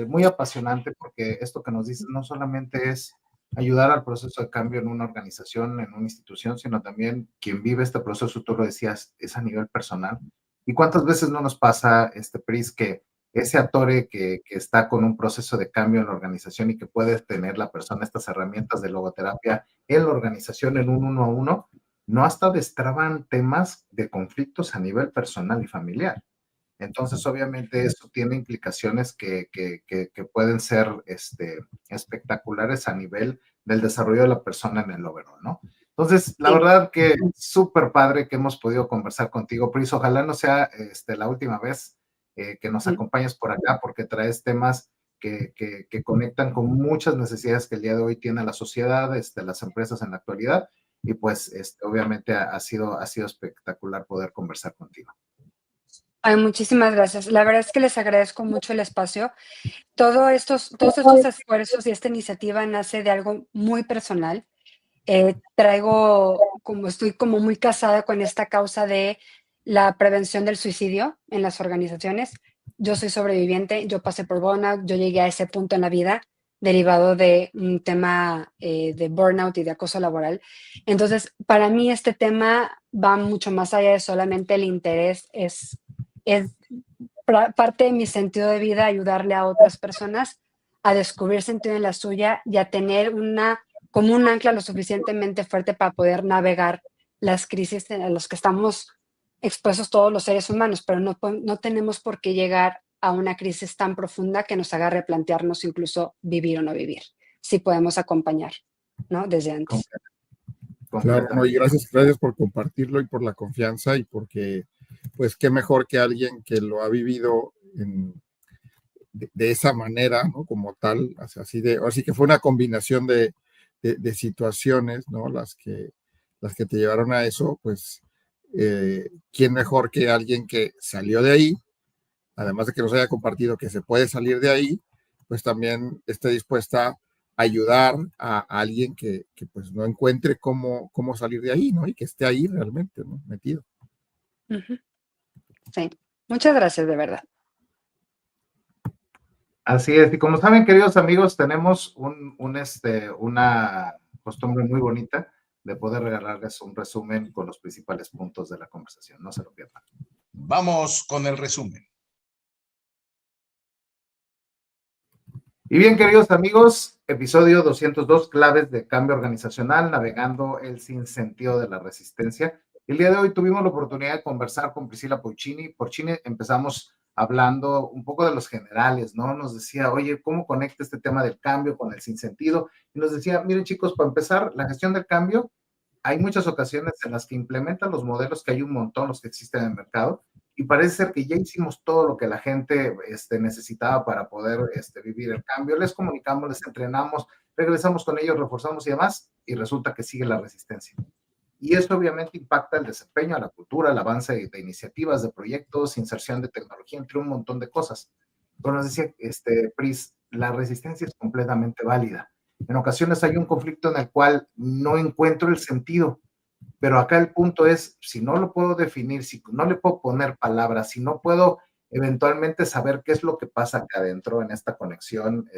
Muy apasionante porque esto que nos dices no solamente es ayudar al proceso de cambio en una organización, en una institución, sino también quien vive este proceso, tú lo decías, es a nivel personal. ¿Y cuántas veces no nos pasa, Pris, que ese atore que está con un proceso de cambio en la organización y que puede tener la persona estas herramientas de logoterapia en la organización en un 1 a 1, no hasta destraban temas de conflictos a nivel personal y familiar. Entonces, obviamente, eso tiene implicaciones que pueden ser espectaculares a nivel del desarrollo de la persona en el overall, ¿no? Entonces, la Sí. verdad que súper padre que hemos podido conversar contigo, Pris. Ojalá no sea la última vez que nos acompañes por acá, porque traes temas que conectan con muchas necesidades que el día de hoy tiene la sociedad, las empresas en la actualidad, y pues obviamente ha sido espectacular poder conversar contigo. Ay, muchísimas gracias. La verdad es que les agradezco mucho el espacio. Todos estos esfuerzos y esta iniciativa nace de algo muy personal. Estoy como muy casada con esta causa de la prevención del suicidio en las organizaciones. Yo soy sobreviviente, yo pasé por burnout, yo llegué a ese punto en la vida derivado de un tema de burnout y de acoso laboral. Entonces, para mí este tema va mucho más allá de solamente el interés, es parte de mi sentido de vida ayudarle a otras personas a descubrir sentido en la suya y a tener como un ancla lo suficientemente fuerte para poder navegar las crisis a las que estamos expuestos todos los seres humanos, pero no tenemos por qué llegar a una crisis tan profunda que nos haga replantearnos incluso vivir o no vivir. Sí podemos acompañar, ¿no? Desde antes. Claro, no, y Completamente. gracias por compartirlo y por la confianza y porque, pues, qué mejor que alguien que lo ha vivido de esa manera, ¿no? Como tal, así que fue una combinación de situaciones, ¿no? Las que te llevaron a eso, pues, quién mejor que alguien que salió de ahí, además de que nos haya compartido que se puede salir de ahí, pues también esté dispuesta a ayudar a alguien que pues no encuentre cómo salir de ahí, ¿no? Y que esté ahí realmente, ¿no? Metido. Ujú. Sí. Muchas gracias, de verdad. Así es, y como saben, queridos amigos, tenemos una costumbre muy bonita de poder regalarles un resumen con los principales puntos de la conversación. No se lo pierdan. Vamos con el resumen. Y bien, queridos amigos, episodio 202, claves de cambio organizacional, navegando el sinsentido de la resistencia. El día de hoy tuvimos la oportunidad de conversar con Priscila Porcini. Empezamos hablando un poco de los generales, ¿no? Nos decía, oye, ¿cómo conecta este tema del cambio con el sinsentido? Y nos decía, miren chicos, para empezar, la gestión del cambio, hay muchas ocasiones en las que implementan los modelos, que hay un montón los que existen en el mercado, y parece ser que ya hicimos todo lo que la gente necesitaba para poder vivir el cambio. Les comunicamos, les entrenamos, regresamos con ellos, reforzamos y demás, y resulta que sigue la resistencia. Y eso obviamente impacta el desempeño, la cultura, el avance de iniciativas, de proyectos, inserción de tecnología, entre un montón de cosas. Pero nos decía Pris, la resistencia es completamente válida. En ocasiones hay un conflicto en el cual no encuentro el sentido, pero acá el punto es, si no lo puedo definir, si no le puedo poner palabras, si no puedo eventualmente saber qué es lo que pasa acá adentro en esta conexión,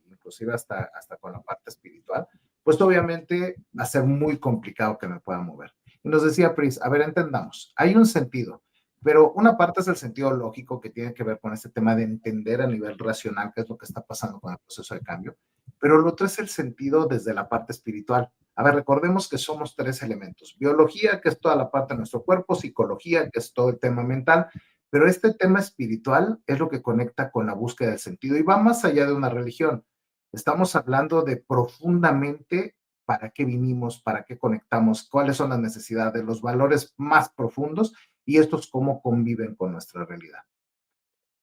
inclusive hasta con la parte espiritual, pues obviamente va a ser muy complicado que me pueda mover. Y nos decía Pris, a ver, entendamos, hay un sentido, pero una parte es el sentido lógico que tiene que ver con este tema de entender a nivel racional qué es lo que está pasando con el proceso de cambio, pero lo otro es el sentido desde la parte espiritual. A ver, recordemos que somos 3 elementos. Biología, que es toda la parte de nuestro cuerpo, psicología, que es todo el tema mental, pero este tema espiritual es lo que conecta con la búsqueda del sentido y va más allá de una religión. Estamos hablando de profundamente para qué vinimos, para qué conectamos, cuáles son las necesidades, los valores más profundos y estos cómo conviven con nuestra realidad.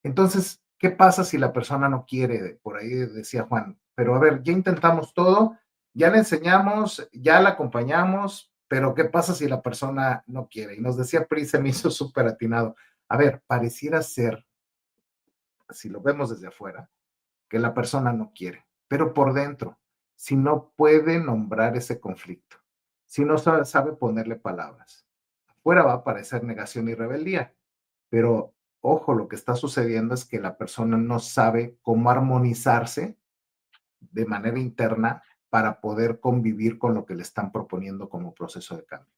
Entonces, ¿qué pasa si la persona no quiere? Por ahí decía Juan, pero a ver, ya intentamos todo, ya le enseñamos, ya la acompañamos, pero ¿qué pasa si la persona no quiere? Y nos decía Pri, se me hizo súper atinado. A ver, pareciera ser, si lo vemos desde afuera, que la persona no quiere, pero por dentro, si no puede nombrar ese conflicto, si no sabe ponerle palabras, afuera va a parecer negación y rebeldía, pero ojo, lo que está sucediendo es que la persona no sabe cómo armonizarse de manera interna para poder convivir con lo que le están proponiendo como proceso de cambio.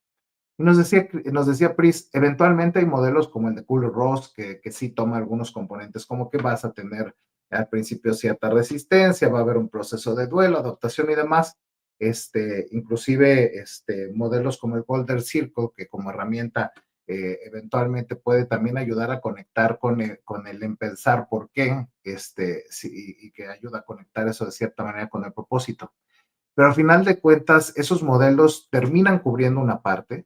Y nos decía Pris, eventualmente hay modelos como el de Kubler-Ross que sí toma algunos componentes, como que vas a tener al principio cierta resistencia, va a haber un proceso de duelo, adaptación y demás. Inclusive modelos como el Golden Circle, que como herramienta eventualmente puede también ayudar a conectar con el empezar por qué, sí, y que ayuda a conectar eso de cierta manera con el propósito. Pero al final de cuentas, esos modelos terminan cubriendo una parte,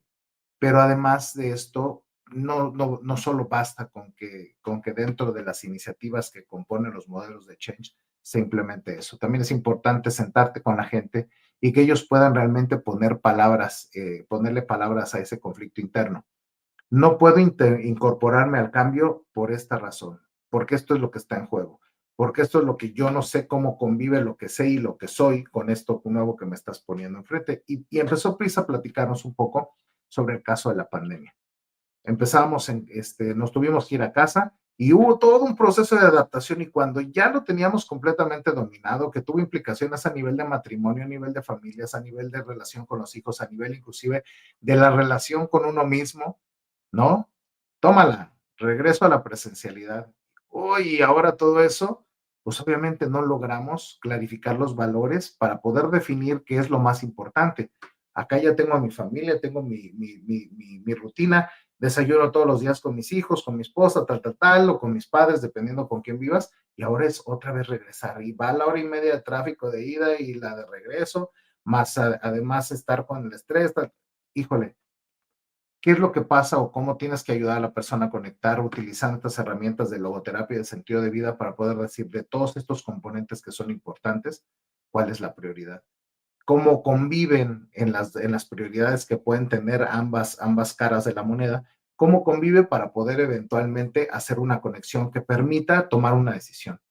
pero además de esto, no solo basta con que dentro de las iniciativas que componen los modelos de change se implemente eso. También es importante sentarte con la gente y que ellos puedan realmente ponerle palabras a ese conflicto interno. No puedo incorporarme al cambio por esta razón, porque esto es lo que está en juego, porque esto es lo que yo no sé cómo convive lo que sé y lo que soy con esto nuevo que me estás poniendo enfrente. Y empezó Prisa a platicarnos un poco sobre el caso de la pandemia. Nos tuvimos que ir a casa y hubo todo un proceso de adaptación y cuando ya lo teníamos completamente dominado, que tuvo implicaciones a nivel de matrimonio, a nivel de familias, a nivel de relación con los hijos, a nivel inclusive de la relación con uno mismo, ¿no? Tómala, regreso a la presencialidad. Uy, ahora todo eso, pues obviamente no logramos clarificar los valores para poder definir qué es lo más importante. Acá ya tengo a mi familia, tengo mi rutina, desayuno todos los días con mis hijos, con mi esposa, tal, o con mis padres, dependiendo con quién vivas, y ahora es otra vez regresar. Y va la hora y media de tráfico de ida y la de regreso, más además estar con el estrés, híjole, ¿qué es lo que pasa o cómo tienes que ayudar a la persona a conectar utilizando estas herramientas de logoterapia y de sentido de vida para poder decir de todos estos componentes que son importantes, cuál es la prioridad? ¿Cómo conviven en las prioridades que pueden tener ambas caras de la moneda? ¿Cómo convive para poder eventualmente hacer una conexión que permita tomar una decisión?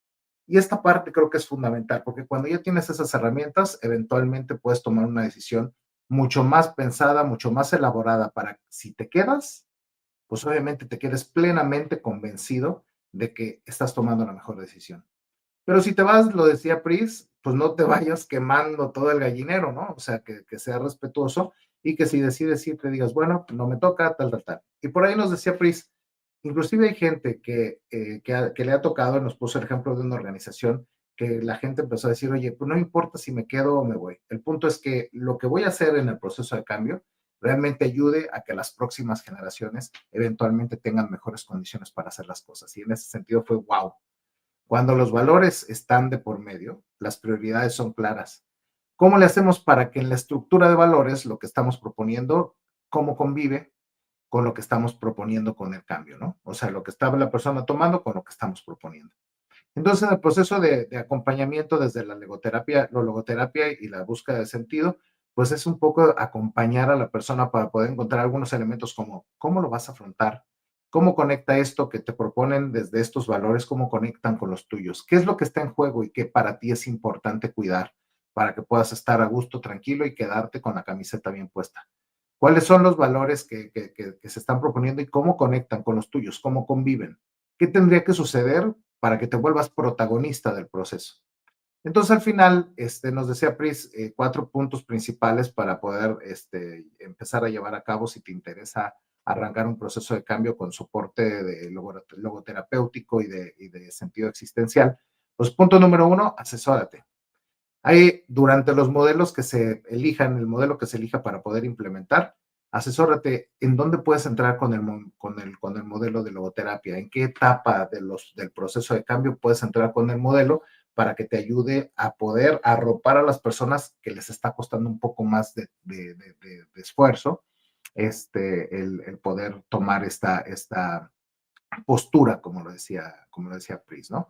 Y esta parte creo que es fundamental, porque cuando ya tienes esas herramientas, eventualmente puedes tomar una decisión mucho más pensada, mucho más elaborada para si te quedas, pues obviamente te quedes plenamente convencido de que estás tomando la mejor decisión. Pero si te vas, lo decía Pris, pues no te vayas quemando todo el gallinero, ¿no? O sea, que sea respetuoso y que si decides ir, te digas, bueno, no me toca, tal. Y por ahí nos decía Pris, inclusive hay gente que le ha tocado, nos puso el ejemplo de una organización, que la gente empezó a decir, oye, pues no importa si me quedo o me voy. El punto es que lo que voy a hacer en el proceso de cambio realmente ayude a que las próximas generaciones eventualmente tengan mejores condiciones para hacer las cosas. Y en ese sentido fue wow. Cuando los valores están de por medio, las prioridades son claras. ¿Cómo le hacemos para que en la estructura de valores lo que estamos proponiendo, cómo convive con lo que estamos proponiendo con el cambio, ¿no? O sea, lo que estaba la persona tomando con lo que estamos proponiendo. Entonces, en el proceso de acompañamiento desde la logoterapia y la búsqueda de sentido, pues es un poco acompañar a la persona para poder encontrar algunos elementos como cómo lo vas a afrontar, cómo conecta esto que te proponen desde estos valores, cómo conectan con los tuyos, qué es lo que está en juego y qué para ti es importante cuidar para que puedas estar a gusto, tranquilo y quedarte con la camiseta bien puesta. ¿Cuáles son los valores que se están proponiendo y cómo conectan con los tuyos, cómo conviven? ¿Qué tendría que suceder para que te vuelvas protagonista del proceso? Entonces, al final, nos decía Pris 4 puntos principales para poder empezar a llevar a cabo si te interesa arrancar un proceso de cambio con soporte de logoterapéutico y de sentido existencial. Pues punto número 1, asesórate. Hay durante los modelos que se elijan, el modelo que se elija para poder implementar, asesórate en dónde puedes entrar con el modelo de logoterapia, en qué etapa del proceso de cambio puedes entrar con el modelo para que te ayude a poder arropar a las personas que les está costando un poco más de esfuerzo, el poder tomar esta postura, como lo decía Pris, ¿no?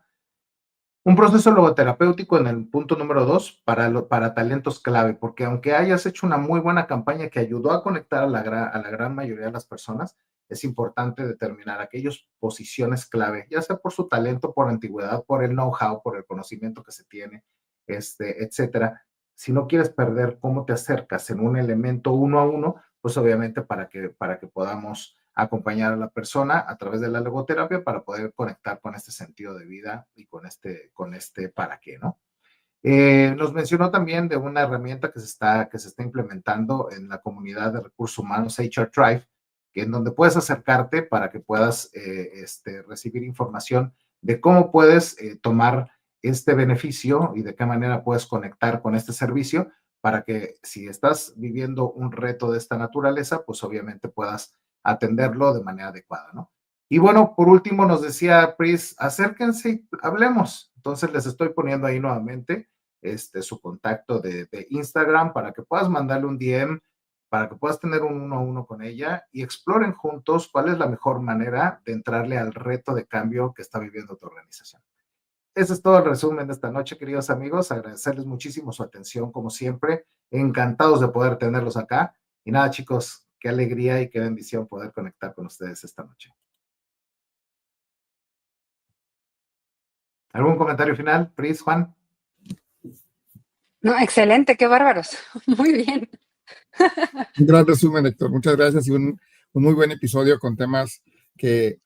Un proceso logoterapéutico en el punto número 2 para talentos clave, porque aunque hayas hecho una muy buena campaña que ayudó a conectar a la gran mayoría de las personas, es importante determinar aquellas posiciones clave, ya sea por su talento, por antigüedad, por el know-how, por el conocimiento que se tiene, etcétera. Si no quieres perder cómo te acercas en un elemento uno a uno, pues obviamente para que podamos acompañar a la persona a través de la logoterapia para poder conectar con este sentido de vida y con este para qué, ¿no? Nos mencionó también de una herramienta que se está implementando en la comunidad de recursos humanos HR Tribe, que en donde puedes acercarte para que puedas recibir información de cómo puedes tomar este beneficio y de qué manera puedes conectar con este servicio para que si estás viviendo un reto de esta naturaleza, pues obviamente puedas atenderlo de manera adecuada, ¿no? Y bueno, por último nos decía Pris, acérquense y hablemos. Entonces les estoy poniendo ahí nuevamente su contacto de Instagram para que puedas mandarle un DM, para que puedas tener un 1-1 con ella y exploren juntos cuál es la mejor manera de entrarle al reto de cambio que está viviendo tu organización. Ese es todo el resumen de esta noche, queridos amigos. Agradecerles muchísimo su atención, como siempre. Encantados de poder tenerlos acá. Y nada, chicos, qué alegría y qué bendición poder conectar con ustedes esta noche. ¿Algún comentario final, Pris, Juan? No, excelente, qué bárbaros. Muy bien. Un gran resumen, Héctor. Muchas gracias y un muy buen episodio con temas que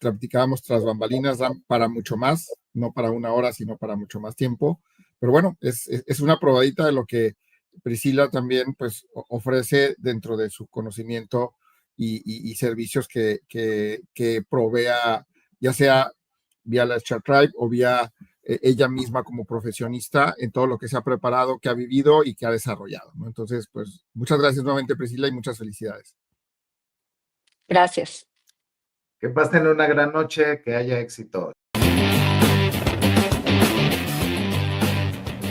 practicábamos tras bambalinas, dan para mucho más, no para 1 hora, sino para mucho más tiempo. Pero bueno, es una probadita de lo que Priscila también pues ofrece dentro de su conocimiento y servicios que provea, ya sea vía la HR Tribe o vía ella misma como profesionista en todo lo que se ha preparado, que ha vivido y que ha desarrollado, ¿no? Entonces, pues muchas gracias nuevamente, Priscila, y muchas felicidades. Gracias. Que pasen una gran noche, que haya éxito.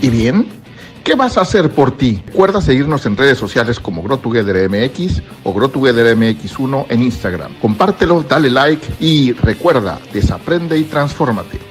¿Y bien? ¿Qué vas a hacer por ti? Recuerda seguirnos en redes sociales como GrowTogetherMX o GrowTogetherMX1 en Instagram. Compártelo, dale like y recuerda, desaprende y transfórmate.